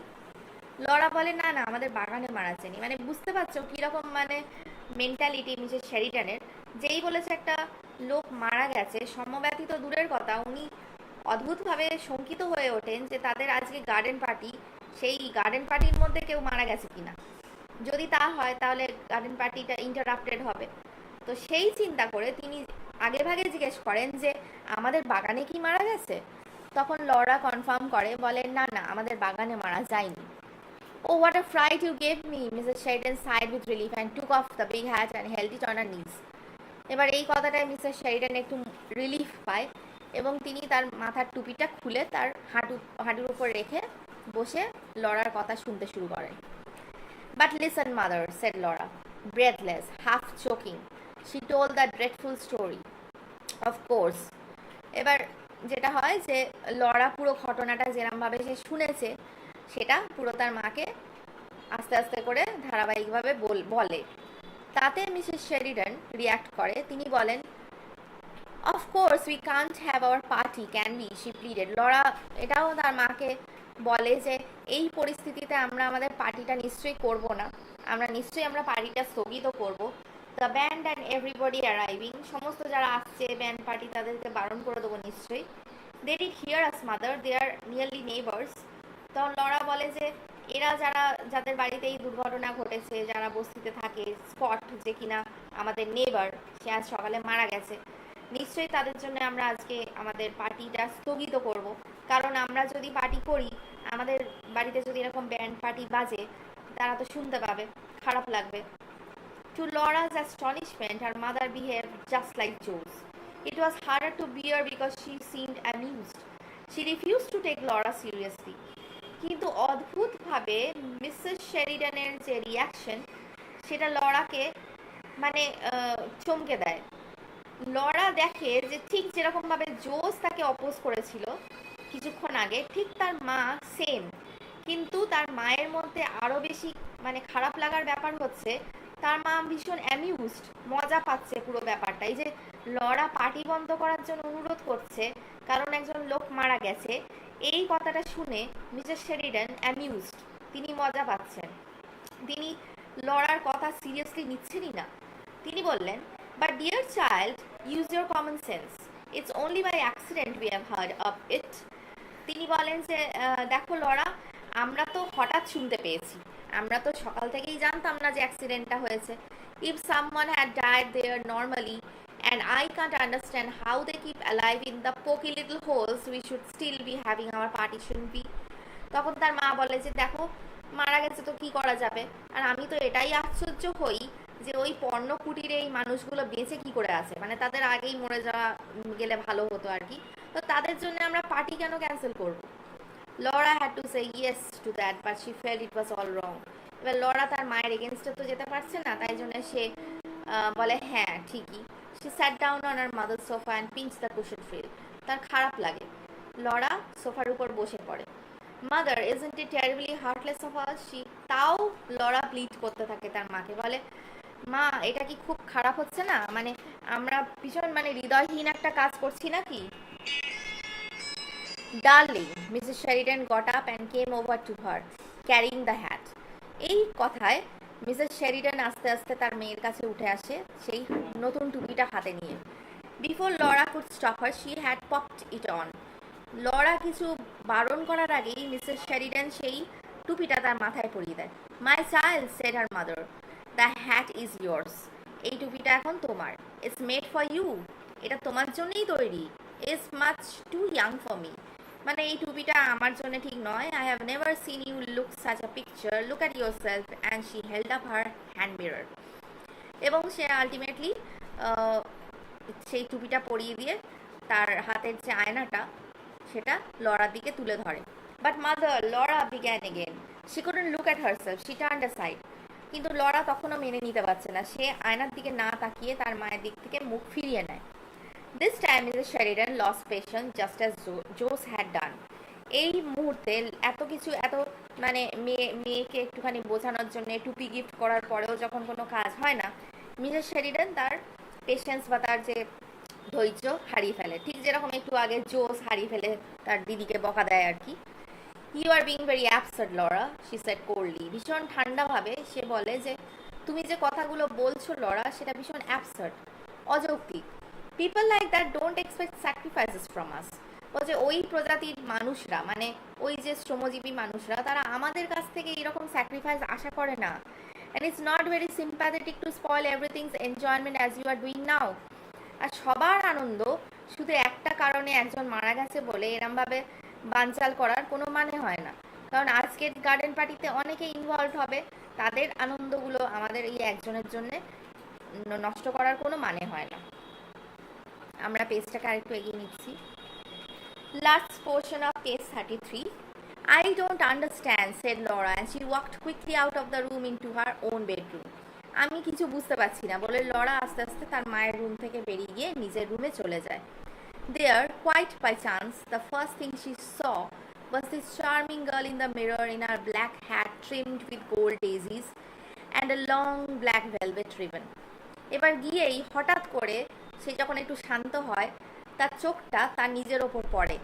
লরা বলে না না, আমাদের বাগানে মারা যায়নি। মানে বুঝতে পারছো কীরকম মানে মেন্টালিটি মিসেস শেরিডানের। যেই বলেছে একটা লোক মারা গেছে, সমব্যথিত দূরের কথা, উনি অদ্ভুতভাবে শঙ্কিত হয়ে ওঠেন যে তাদের আজকে গার্ডেন পার্টি, সেই গার্ডেন পার্টির মধ্যে কেউ মারা গেছে কিনা। যদি তা হয় তাহলে গার্ডেন পার্টিটা ইন্টারাপ্টেড হবে। তো সেই চিন্তা করে তিনি আগে ভাগে জিজ্ঞেস করেন যে আমাদের বাগানে কি মারা গেছে? তখন লরা কনফার্ম করে, বলে না না, আমাদের বাগানে মারা যায়নি। Oh, what a fright you gave me! Mrs. Sheridan sighed with relief and took off the big hat and held it on her knees. এবার এই কথাটায় মিসেস শেরিডান একটু রিলিফ পায় এবং তিনি তার মাথার টুপিটা খুলে তার হাঁটুর উপর রেখে বসে লরার কথা শুনতে শুরু করেন। But listen, mother, said Laura, breathless, half choking. She told that dreadful story. Of course. এবার যেটা হয় যে লরা পুরো ঘটনাটা যেরমভাবে সে শুনেছে সেটা পুরো তার মাকে আস্তে আস্তে করে ধারাবাহিকভাবে বলে। তাতে মিসেস শেরিডান রিয়াক্ট করে। তিনি বলেন, of course we can't have our party, can be? She pleaded. Laura এটাও তার মাকে বলে যে এই পরিস্থিতিতে আমরা আমাদের পার্টিটা নিশ্চয়ই করব না, আমরা পার্টিটা স্থগিত করব। The band and everybody arriving, সমস্ত যারা আসছে ব্যান্ড পার্টি তাদেরকে বারণ করে দেবো নিশ্চয়ই। They did hear us mother, they are nearly neighbours. তখন লরা বলে যে এরা যাদের বাড়িতে এই দুর্ঘটনা ঘটেছে, যারা বস্তিতে থাকে, স্পট যে কিনা আমাদের নেইবার, সে আজ সকালে মারা গেছে, নিশ্চয়ই তাদের জন্য আমরা আজকে আমাদের পার্টিটা স্থগিত করব। কারণ আমরা যদি পার্টি করি, আমাদের বাড়িতে যদি এরকম ব্যান্ড পার্টি বাজে, তারা তো শুনতে পাবে, খারাপ লাগবে। To Laura's astonishment, her mother behaved just like Joe's. It was harder to bear because she seemed amused. She refused to take Laura seriously. কিন্তু অদ্ভুতভাবে মিসেস শেরিডানের যে রিয়াকশন, সেটা লরাকে মানে চমকে দেয়। লরা দেখে যে ঠিক যেরকমভাবে জোস তাকে অপোজ করেছিল কিছুক্ষণ আগে, ঠিক তার মা সেম। কিন্তু তার মায়ের মধ্যে আরও বেশি মানে খারাপ লাগার ব্যাপার হচ্ছে, তার মা ভীষণ অ্যামিউজড, মজা পাচ্ছে পুরো ব্যাপারটা। এই যে লরা পার্টি বন্ধ করার জন্য অনুরোধ করছে কারণ একজন লোক মারা গেছে, এই কথাটা শুনে মিসেস শেরিডান অ্যামিউজড, তিনি মজা পাচ্ছেন, তিনি লরার কথা সিরিয়াসলি নিচ্ছেনই না। তিনি বললেন, but dear child, use your common sense, it's only by accident we have heard of it. তিনি বলেন যে দেখো লরা, আমরা তো হঠাৎ শুনতে পেয়েছি, আমরা তো সকাল থেকেই জানতাম না যে অ্যাক্সিডেন্টটা হয়েছে। If someone had died there normally and I can't understand how they keep alive in the pokey little holes, we should still be having our party, shouldn't we? তখন তার মা বলে যে দেখো, মারা গেছে তো কি করা যাবে, আর আমি তো এটাই আশ্চর্য হই যে ওই পর্ণ কুটিরে এই মানুষগুলো বেঁচে কি করে আছে, মানে তাদের আগেই মরে যাওয়া গেলে ভালো হতো আর কি। তো তাদের জন্য আমরা পার্টি কেন ক্যান্সেল করবো? Laura had to say yes to that, but she felt it was all wrong. এবার লরা তার মায়ের এগেনস্টে তো যেতে পারছে না, তাই জন্য সে বলে হ্যাঁ ঠিকই। She sat down on her mother sofa and pinch the cushion frill. তার খারাপ লাগে, লরা সোফার উপর বসে পড়ে। Mother isn't it terribly heartless of us, she, তাও লরা প্লিড করতে থাকে তার মাকে, বলে মা এটা কি খুব খারাপ হচ্ছে না, মানে আমরা ভীষণ মানে হৃদয়হীন একটা কাজ করছি নাকি? Darling, Mrs. Sheridan got up and came over to her, carrying the hat. এই কথায় মিসেস শেরিডান আস্তে আস্তে তার মেয়ের কাছে উঠে আসে সেই নতুন টুপিটা হাতে নিয়ে। Before Laura could stop her, she had popped it on. Laura কিছু বারণ করার আগেই মিসেস শেরিডান সেই টুপিটা তার মাথায় পরিয়ে দেয়। My child, said her mother, the hat is yours. এই টুপিটা এখন তোমার। ইটস মেড ফর ইউ, এটা তোমার জন্যই তৈরি। Is much too young for me, মানে এই টুপিটা আমার জন্য ঠিক নয়। I have never seen you look such a picture, look at yourself. And she held up her hand mirror. এবং সে আলটিমেটলি সেই টুপিটা পরিয়ে দিয়ে তার হাতের যে আয়নাটা সেটা লরার দিকে তুলে ধরে। But mother, Laura began again. She couldn't look at herself, she turned aside. কিন্তু লরা তখনও মেনে নিতে পারছে না, সে আয়নার দিকে না তাকিয়ে তার মায়ের দিক থেকে মুখ ফিরিয়ে নেয়। This time Mrs. Sheridan lost patience just as Jose had done. এই মুহূর্তে এত কিছু এত মানে মেয়েকে একটুখানি বোঝানোর জন্য টুপি গিফট করার পরেও যখন কোনো কাজ হয় না, মিসেস শেরিডান তার পেশেন্স বা তার যে ধৈর্য হারিয়ে ফেলে, ঠিক যেরকম একটু আগে জোস হারিয়ে ফেলে তার দিদিকে বকা দেয় আর কি। You are being very absurd Laura, she said coldly. ভীষণ ঠান্ডাভাবে সে বলে যে তুমি যে কথাগুলো বলছো লরা, সেটা ভীষণ অ্যাবসার্ড, অযৌক্তিক। People like that don't expect sacrifices from আস। বলছে ওই প্রজাতির মানুষরা, মানে ওই যে শ্রমজীবী মানুষরা, তারা আমাদের কাছ থেকে এইরকম স্যাক্রিফাইস আশা করে না। And it's not very sympathetic to spoil everything's enjoyment as you are doing now. আর সবার আনন্দ শুধু একটা কারণে, একজন মারা গেছে বলে এরমভাবে বানচাল করার কোনো মানে হয় না। কারণ আজকের গার্ডেন পার্টিতে অনেকে ইনভলভ হবে, তাদের আনন্দগুলো আমাদের এই একজনের জন্য নষ্ট করার কোনো মানে হয় না। আমরা পেজটাকে আরেকটু এগিয়ে নিচ্ছি। Last portion of page 33. I don't understand, said Laura, and she walked quickly out of the room into her own bedroom. আমি কিছু বুঝতে পারছি না বলে লরা আস্তে আস্তে তার মায়ের রুম থেকে বেরিয়ে গিয়ে নিজের রুমে চলে যায়। There, quite by chance, the first thing she saw was this charming girl in the mirror in her black hat trimmed with gold daisies and a long black velvet ribbon. এবার গিয়েই হঠাৎ করে সে যখন একটু শান্ত হয়, তার চোখটা তার নিজের ওপর পড়ে।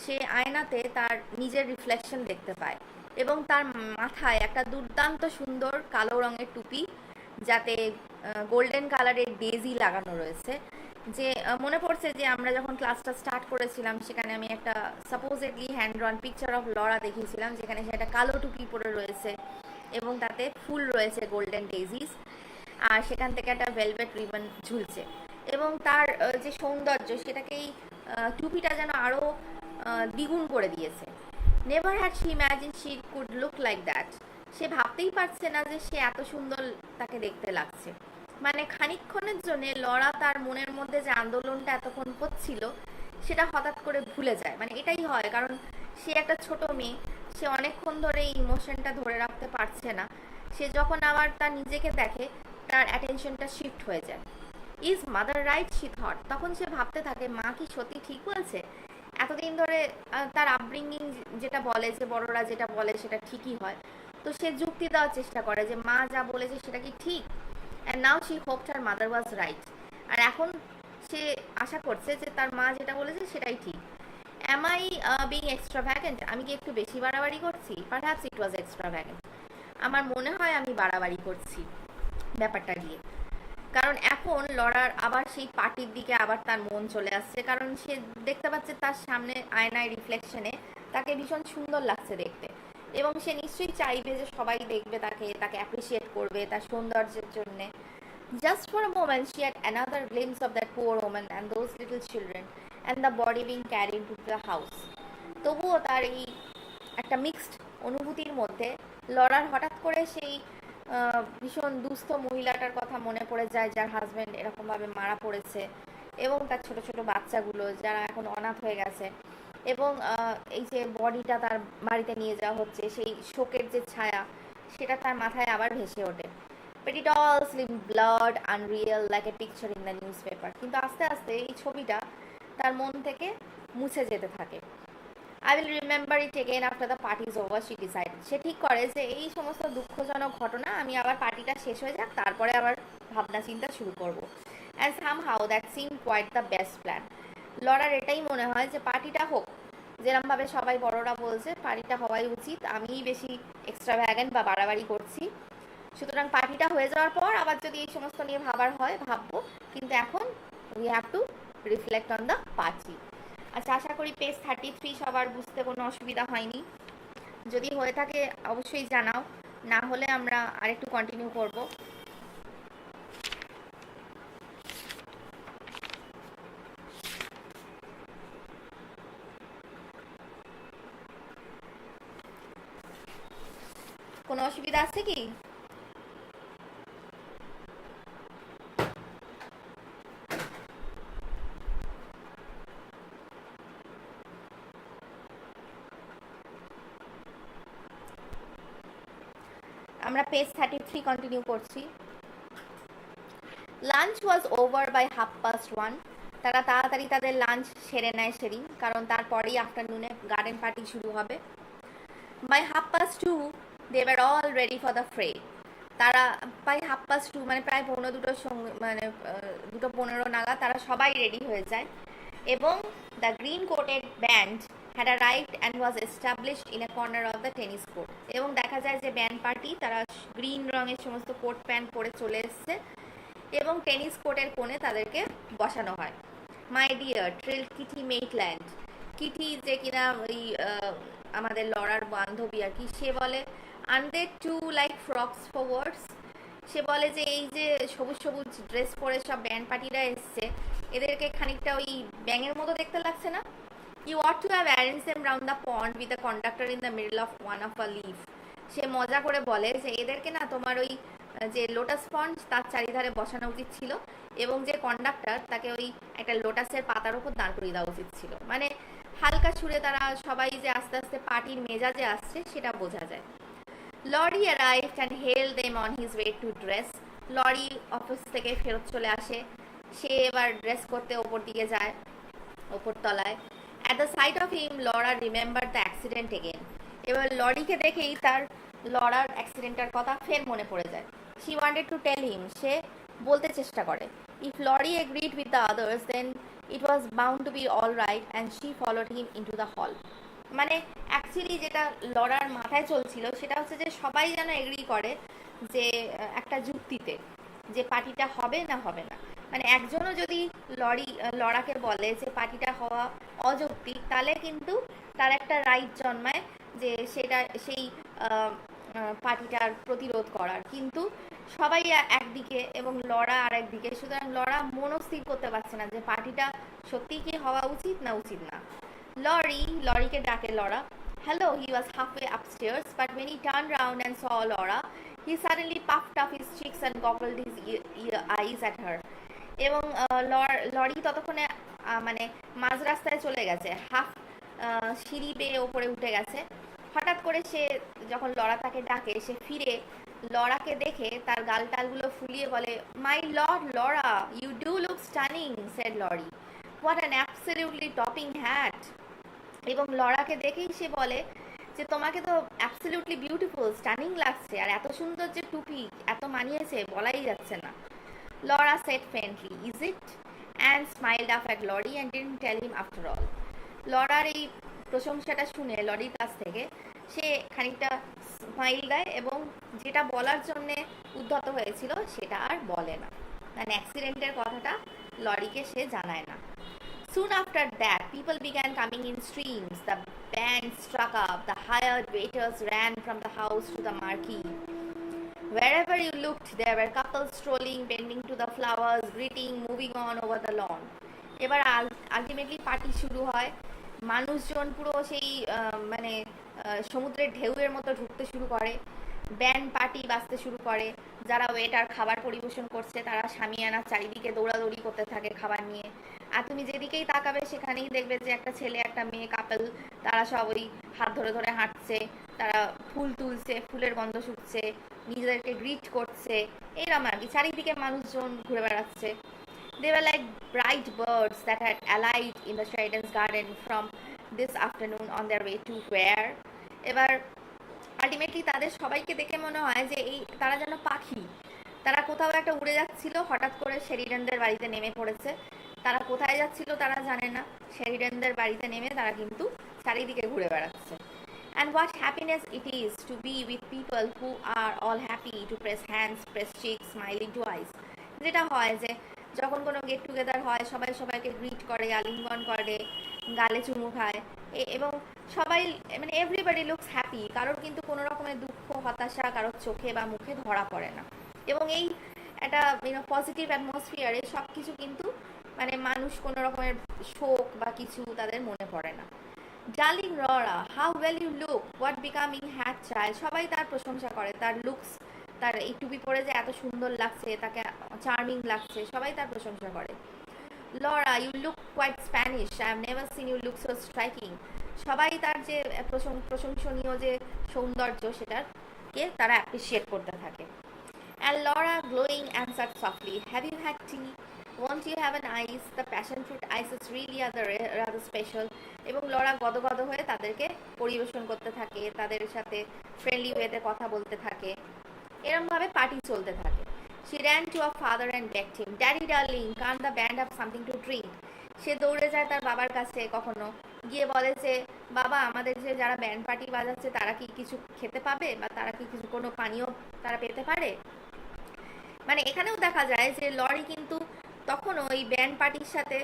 সে আয়নাতে তার নিজের রিফ্লেকশন দেখতে পায় এবং তার মাথায় একটা দুর্দান্ত সুন্দর কালো রঙের টুপি, যাতে গোল্ডেন কালারের ডেজি লাগানো রয়েছে। যে মনে পড়ছে যে আমরা যখন ক্লাসটা স্টার্ট করেছিলাম, সেখানে আমি একটা supposedly hand ড্রন picture of Laura দেখিয়েছিলাম, যেখানে সে একটা কালো টুপি পরে রয়েছে এবং তাতে ফুল রয়েছে গোল্ডেন ডেজিস, আর সেখান থেকে একটা ভেলভেট রিবন ঝুলছে। এবং তার যে সৌন্দর্য, সেটাকে এই টুপিটা যেন আরও দ্বিগুণ করে দিয়েছে। Never had she imagine she could look like that. সে ভাবতেই পারছে না যে সে এত সুন্দর তাকে দেখতে লাগছে। মানে খানিকক্ষণের জন্য লরা তার মনের মধ্যে যে আন্দোলনটা এতক্ষণ হচ্ছিল সেটা হঠাৎ করে ভুলে যায়। মানে এটাই হয়, কারণ সে একটা ছোট মেয়ে, সে অনেকক্ষণ ধরে এই ইমোশনটা ধরে রাখতে পারছে না। সে যখন আবার তার নিজেকে দেখে, তার অ্যাটেনশনটা শিফট হয়ে যায়। Is mother right, she thought. তখন সে ভাবতে থাকে, মা কি সত্যি ঠিক বলছে? এতদিন ধরে তার আপব্রিঙ্গিং যেটা বলে যে বড়রা যেটা বলে সেটা ঠিকই হয়, তো সে যুক্তি দেওয়ার চেষ্টা করে যে মা যা বলেছে সেটা কি ঠিক। And now she hoped her mother was right. আর এখন সে আশা করছে যে তার মা যেটা বলেছে সেটাই ঠিক। Am I being extravagant? আমি কি একটু বেশি বাড়াবাড়ি করছি? Perhaps it was extravagant. আমার মনে হয় আমি বাড়াবাড়ি করছি ব্যাপারটা নিয়ে। কারণ এখন লরার আবার সেই পার্টির দিকে আবার তার মন চলে আসছে, কারণ সে দেখতে পাচ্ছে তার সামনে আয়নায় রিফ্লেকশনে তাকে ভীষণ সুন্দর লাগছে দেখতে, এবং সে নিশ্চয়ই চাইবে যে সবাই দেখবে তাকে, তাকে অ্যাপ্রিসিয়েট করবে তার সৌন্দর্যের জন্যে। Just for a moment she had another glimpse of that poor woman and those little children and the body being carried to the house. তবুও তার এই একটা মিক্সড অনুভূতির মধ্যে লরার হঠাৎ করে সেই ভীষণ দুস্থ মহিলাটার কথা মনে পড়ে যায় যার হাজব্যান্ড এরকমভাবে মারা পড়েছে, এবং তার ছোট ছোট বাচ্চাগুলো যারা এখন অনাথ হয়ে গেছে, এবং এই যে বডিটা তার বাড়িতে নিয়ে যাওয়া হচ্ছে, সেই শোকের যে ছায়া সেটা তার মাথায় আবার ভেসে ওঠে। But it all seemed blurred, unreal, like a picture in the newspaper. কিন্তু আস্তে আস্তে এই ছবিটা তার মন থেকে মুছে যেতে থাকে। I will remember it again after the party is over, she decided. সে ঠিক করে যে এই সমস্ত দুঃখজনক ঘটনা আমি আবার পার্টিটা শেষ হয়ে যাক, তারপরে আবার ভাবনা চিন্তা শুরু করব। And somehow that seemed quite the best plan. Lawler এটাই মনে হয় যে পার্টিটা হোক, যেরমভাবে সবাই বড়রা বলছে পার্টিটা হওয়াই উচিত, আমিই বেশি এক্সট্রাভ্যাগেন্ট বা বাড়াবাড়ি করছি, সুতরাং পার্টিটা হয়ে যাওয়ার পর আবার যদি এই সমস্ত নিয়ে ভাবার হয় ভাববো, কিন্তু এখন we have to reflect on the party. আচ্ছা, আশা করি পেজ 33 সবার বুঝতে কোনো অসুবিধা হয়নি। যদি হয়ে থাকে অবশ্যই জানাও, না হলে আমরা আরেকটু কন্টিনিউ করব। কোনো অসুবিধা আছে কি? আমরা পেজ 33 কন্টিনিউ করছি। Lunch was over by 1:30। তারা তাড়াতাড়ি তাদের লাঞ্চ সেরে নেয় সেদিন, কারণ তারপরেই আফটারনুনে গার্ডেন পার্টি শুরু হবে। By 2:30 they were all ready for the fray. তারা বাই 2:30 মানে প্রায় 2:15 মানে 2:15 নাগাদ তারা সবাই রেডি হয়ে যায়, এবং the green coated band had arrived and was established in a corner of the tennis court. এবং দেখা যায় যে ব্যান্ড পার্টি তারা গ্রিন রঙের সমস্ত কোট প্যান্ট পরে চলে এসছে, এবং টেনিস কোর্টের কোণে তাদেরকে বসানো হয়। My dear trill Kitty Maitland. Kitty যে কিনা ওই আমাদের লড়ার বান্ধবী আর কি, সে বলে আনদে টু লাইক ফ্রকস ফর ওয়ার্ডস। সে বলে যে এই যে সবুজ সবুজ ড্রেস পরে সব ব্যান্ড পার্টিরা এসছে, এদেরকে খানিকটা ওই ব্যাঙের মতো দেখতে লাগছে না? You ought to have arranged them round the pond with the conductor in the middle of one of a leaf. সে মজা করে বলে যে এদেরকে না তোমার ওই যে লোটাস পন্ড তার চারিধারে বসানো উচিত ছিল, এবং যে কন্ডাক্টর তাকে ওই একটা লোটাসের পাতার উপর দাঁড় করিয়ে দেওয়া উচিত ছিল। মানে হালকা সুরে তারা সবাই যে আস্তে আস্তে পার্টির মেজাজে আসছে সেটা বোঝা যায়। Laurie arrived and hailed them on his way to dress. লরি অফিস থেকে ফেরত চলে আসে, সে এবার ড্রেস করতে ওপর দিকে যায়, ওপর তলায়। At the sight of him, Laura remembered the accident again. এবার লরিকে দেখেই তার লরার অ্যাক্সিডেন্টের কথা ফের মনে পড়ে যায়। She wanted to tell him, সে বলতে চেষ্টা করে। If Lori agreed with the others, then it was bound to be all right, and she followed him into the hall. মানে অ্যাকচুয়ালি যেটা লরার মাথায় চলছিল সেটা হচ্ছে যে সবাই যেন এগ্রি করে যে একটা যুক্তিতে যে পার্টিটা হবে না হবে না। মানে একজনও যদি লড়াকে বলে যে পার্টিটা হওয়া অযৌক্তিক, তাহলে কিন্তু তার একটা রাইট জন্মায় যে সেটা সেই পার্টিটার প্রতিরোধ করার। কিন্তু সবাই একদিকে এবং লড়া আর একদিকে, সুতরাং লড়া মনস্থির করতে পারছে না যে পার্টিটা সত্যি কি হওয়া উচিত না উচিত না। লরিকে ডাকে Laura. Hello, he was halfway upstairs, but when he turned round and saw Laura, he suddenly puffed up his cheeks and goggled his eyes at her. এবং লরি ততক্ষণে মানে মাঝ রাস্তায় চলে গেছে, হাফ সিঁড়ি বেয়ে ওপরে উঠে গেছে। হঠাৎ করে সে যখন লরা তাকে ডাকে, সে ফিরে লরাকে দেখে তার গালটালগুলো ফুলিয়ে বলে, my lord Laura, you do look stunning, said Laurie. What an absolutely topping hat. এবং লরাকে দেখেই সে বলে যে তোমাকে তো অ্যাবসলিউটলি বিউটিফুল, স্টানিং লাগছে, আর এত সুন্দর যে টুপি, এত মানিয়েছে বলাই যাচ্ছে না। Laura said faintly, is it? And smiled up at Lori and didn't tell him after all. Lawler এই প্রশংসাটা শুনে লরির কাছ থেকে সে খানিকটা স্মাইল দেয়, এবং যেটা বলার জন্যে উদ্ধত হয়েছিল সেটা আর বলে না, মানে অ্যাক্সিডেন্টের কথাটা লরিকে সে জানায় না। Soon after that, people began coming in streams. The band struck up. The hired waiters ran from the house to the marquee. Wherever you looked, there were couples strolling, bending to the flowers, greeting, moving on over the lawn. এবার আলটিমেটলি পার্টি শুরু হয়। মানুষজন পুরো সেই মানে সমুদ্রের ঢেউয়ের মতো ঢুকতে শুরু করে। ব্যান্ড পার্টি বাজতে শুরু করে, যারা ওয়েটার খাবার পরিবেশন করছে তারা শামিয়ানার চারিদিকে দৌড়াদৌড়ি করতে থাকে খাবার নিয়ে। আর তুমি যেদিকেই তাকাবে সেখানেই দেখবে যে একটা ছেলে একটা মেয়ে কাপল, তারা সব ওই হাত ধরে ধরে হাঁটছে, তারা ফুল তুলছে, ফুলের গন্ধ শুকছে, নিজেদেরকে গ্রিট করছে, এরম আর কি, চারিদিকে মানুষজন ঘুরে বেড়াচ্ছে। They were like bright birds that had alighted in the Sheridan's garden from this afternoon on their way to where? এবার আলটিমেটলি তাদের সবাইকে দেখে মনে হয় যে এই তারা যেন পাখি, তারা কোথাও একটা উড়ে যাচ্ছিল, হঠাৎ করে শেরিডানদের বাড়িতে নেমে পড়েছে। তারা কোথায় যাচ্ছিল তারা জানে না, শেরিডানদের বাড়িতে নেমে তারা কিন্তু চারিদিকে ঘুরে বেড়াচ্ছে। And what happiness it is to be with people who are all happy to press hands, press cheeks, smile into eyes. যেটা হয় যে যখন কোনো গেট টুগেদার হয় সবাই সবাইকে গ্রিট করে, আলিঙ্গন করে, গালে চুমু খায়, এবং সবাই মানে এভরিবডি লুকস হ্যাপি, কারোর কিন্তু কোনো রকমের দুঃখ হতাশা কারোর চোখে বা মুখে ধরা পড়ে না। এবং এই একটা পজিটিভ অ্যাটমসফিয়ারে সব কিছু কিন্তু মানে মানুষ কোনো রকমের শোক বা কিছু তাদের মনে পড়ে না। Darling Laura, how well you look, what becoming hat child, সবাই তার প্রশংসা করে, তার লুকস, তার এই টুপি পরে যে এত সুন্দর লাগছে, তাকে চার্মিং লাগছে, সবাই তার প্রশংসা করে। Laura, you look quite Spanish, I have never seen you look so striking, সবাই তার যে প্রশংসনীয় যে সৌন্দর্য সেটাকে তারা অ্যাপ্রিসিয়েট করতে থাকে। And Laura, glowing, answered softly, have you had tea? Won't you have an ice? The passion fruit ices really are the rather special. এবং লরা গদগদ হয়ে তাদেরকে পরিবেশন করতে থাকে, তাদের সাথে ফ্রেন্ডলি ওয়েতে কথা বলতে থাকে, এরমভাবে পার্টি চলতে থাকে। She ran to her father and begged him, Daddy darling, can't the band have something to drink? সে দৌড়ে যায় তার বাবার কাছে, কখনো গিয়ে বলে যে বাবা, আমাদের যে যারা ব্যান্ড পার্টি বাজাচ্ছে তারা কি কিছু খেতে পাবে, বা তারা কি কিছু কোনো পানীয় তারা পেতে পারে। মানে এখানেও দেখা যায় যে লরি কিন্তু তখনও ওই ব্যান্ড পার্টির সাথে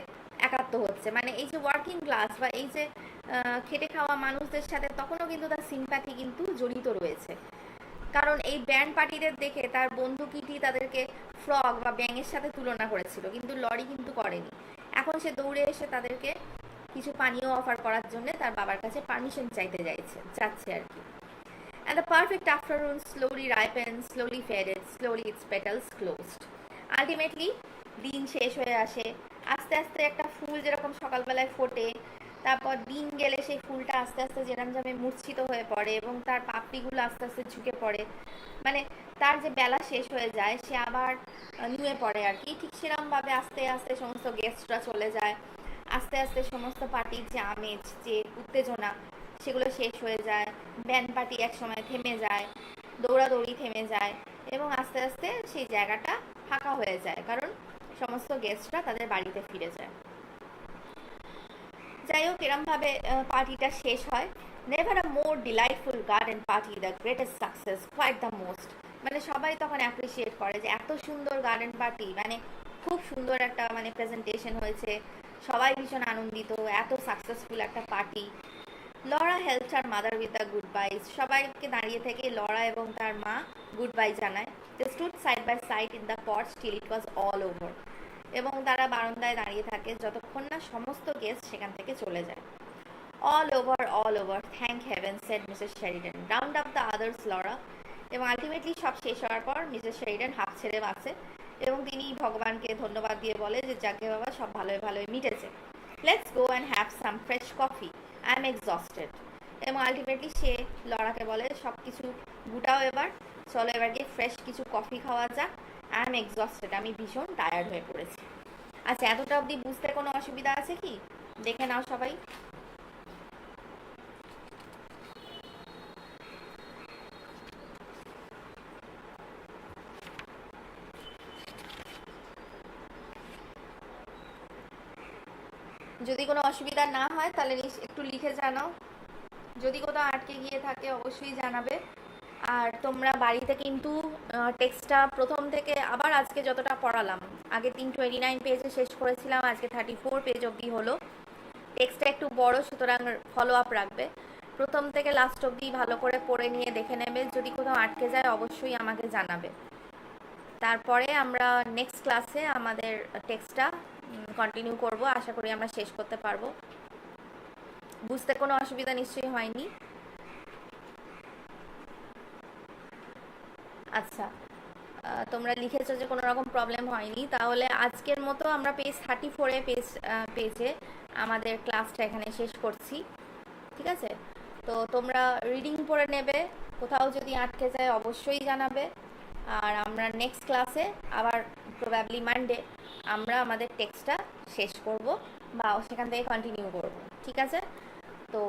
একাত্ম হচ্ছে, মানে এই যে ওয়ার্কিং ক্লাস বা এই যে খেটে খাওয়া মানুষদের সাথে তখনও কিন্তু তার সিম্প্যাথি কিন্তু জড়িত রয়েছে। কারণ এই ব্যান্ড পার্টিদের দেখে তার বন্ধু কিটি তাদেরকে ফ্রগ বা ব্যাঙের সাথে তুলনা করেছিল, কিন্তু লরি কিন্তু করেনি। এখন সে দৌড়ে এসে তাদেরকে কিছু পানীয় অফার করার জন্য তার বাবার কাছে পারমিশন চাইতে যাচ্ছে আর কি। And the perfect afternoon slowly ripened, slowly faded, slowly its petals closed. Ultimately, দিন শেষ হয়ে আসে, আস্তে আস্তে একটা ফুল যেরকম সকালবেলায় ফোটে, তারপর দিন গেলে সেই ফুলটা আস্তে আস্তে যেরকম যাবে মূর্ছিত হয়ে পড়ে এবং তার পাপড়িগুলো আস্তে আস্তে ঝুঁকে পড়ে, মানে তার যে বেলা শেষ হয়ে যায় সে আবার নুয়ে পড়ে আর কি। ঠিক সেরকমভাবে আস্তে আস্তে সমস্ত গেস্টরা চলে যায়, আস্তে আস্তে সমস্ত পার্টির যে আমেজ, যে উত্তেজনা, সেগুলো শেষ হয়ে যায়। ব্যান্ড পার্টি একসময় থেমে যায়, দৌড়াদৌড়ি থেমে যায়, এবং আস্তে আস্তে সেই জায়গাটা ফাঁকা হয়ে যায়, কারণ সমস্ত গেস্টরা তাদের বাড়িতে ফিরে যায়। যাই হোক, এরমভাবে পার্টিটা শেষ হয়। Never a more delightful garden party, the greatest success, quite the most, মানে সবাই তখন অ্যাপ্রিসিয়েট করে যে এত সুন্দর গার্ডেন পার্টি, মানে খুব সুন্দর একটা মানে প্রেজেন্টেশন হয়েছে, সবাই ভীষণ আনন্দিত, এত সাকসেসফুল একটা party. Laura helped her mother with the goodbyes, সবাইকে দাঁড়িয়ে থেকে লরা এবং তার মা গুড বাই জানায়। They stood side by side in the porch till it was all over, এবং তারা বারান্দায় দাঁড়িয়ে থাকে যতক্ষণ না সমস্ত গেস্ট সেখান থেকে চলে যায়। All over, thank heaven, said Mrs Sheridan, round up the others Laura. এবং আলটিমেটলি সব শেষ হওয়ার পর মিসেস শেরিডান হাঁপ ছেড়ে বাঁচে, এবং তিনি ভগবানকে ধন্যবাদ দিয়ে বলে যে যাকে বাবা সব ভালোই ভালোই মিটেছে। Let's go and have some fresh coffee, I am exhausted. এবং আলটিমেটলি সে লরাকে বলে সব কিছু গুটাও এবার, চলো এবার গিয়ে ফ্রেশ কিছু কফি খাওয়া যাক, আই এম এক্সস্টেড, আমি ভীষণ টায়ার্ড হয়ে পড়েছি। আচ্ছা, এতটা অবধি বুঝতে কোনো অসুবিধা আছে কি? দেখে নাও সবাই। যদি কোনো অসুবিধা না হয় তাহলে একটু লিখে জানাও, যদি কোথাও আটকে গিয়ে থাকে অবশ্যই জানাবে। আর তোমরা বাড়িতে কিন্তু টেক্সটটা প্রথম থেকে আবার আজকে যতটা পড়ালাম, আগে 329 পেজে শেষ করেছিলাম, আজকে 34 পেজ অবধি হলো। টেক্সটটা একটু বড়, সুতরাং ফলো আপ রাখবে, প্রথম থেকে লাস্ট অবধি ভালো করে পড়ে নিয়ে দেখে নেবে, যদি কোথাও আটকে যায় অবশ্যই আমাকে জানাবে। তারপরে আমরা নেক্সট ক্লাসে আমাদের টেক্সটটা কন্টিনিউ করব, আশা করি আমরা শেষ করতে পারবো। বুঝতে কোনো অসুবিধা নিশ্চয়ই হয়নি। আচ্ছা, তোমরা লিখেছো যে কোনো রকম প্রবলেম হয়নি, তাহলে আজকের মতো আমরা পেজ 34-এ পেজে আমাদের ক্লাসটা এখানে শেষ করছি। ঠিক আছে, তো তোমরা রিডিং পড়ে নেবে, কোথাও যদি আটকে যায় অবশ্যই জানাবে। আর আমরা নেক্সট ক্লাসে আবার প্রবাবলি মানডে আমরা আমাদের টেক্সটটা শেষ করব বা সেখান থেকে কন্টিনিউ করব। ঠিক আছে, তো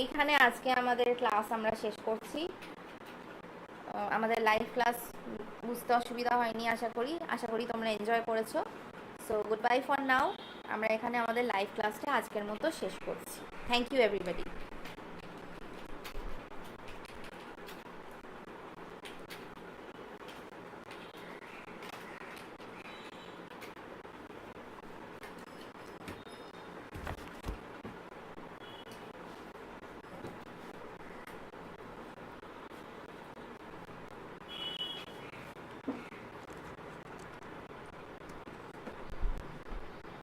এইখানে আজকে আমাদের ক্লাস আমরা শেষ করছি। আমাদের লাইভ ক্লাস বুঝতে অসুবিধা হয়নি আশা করি তোমরা এনজয় করেছো। সো গুড বাই ফর নাও, আমরা এখানে আমাদের লাইভ ক্লাসটা আজকের মতো শেষ করছি। Thank you everybody.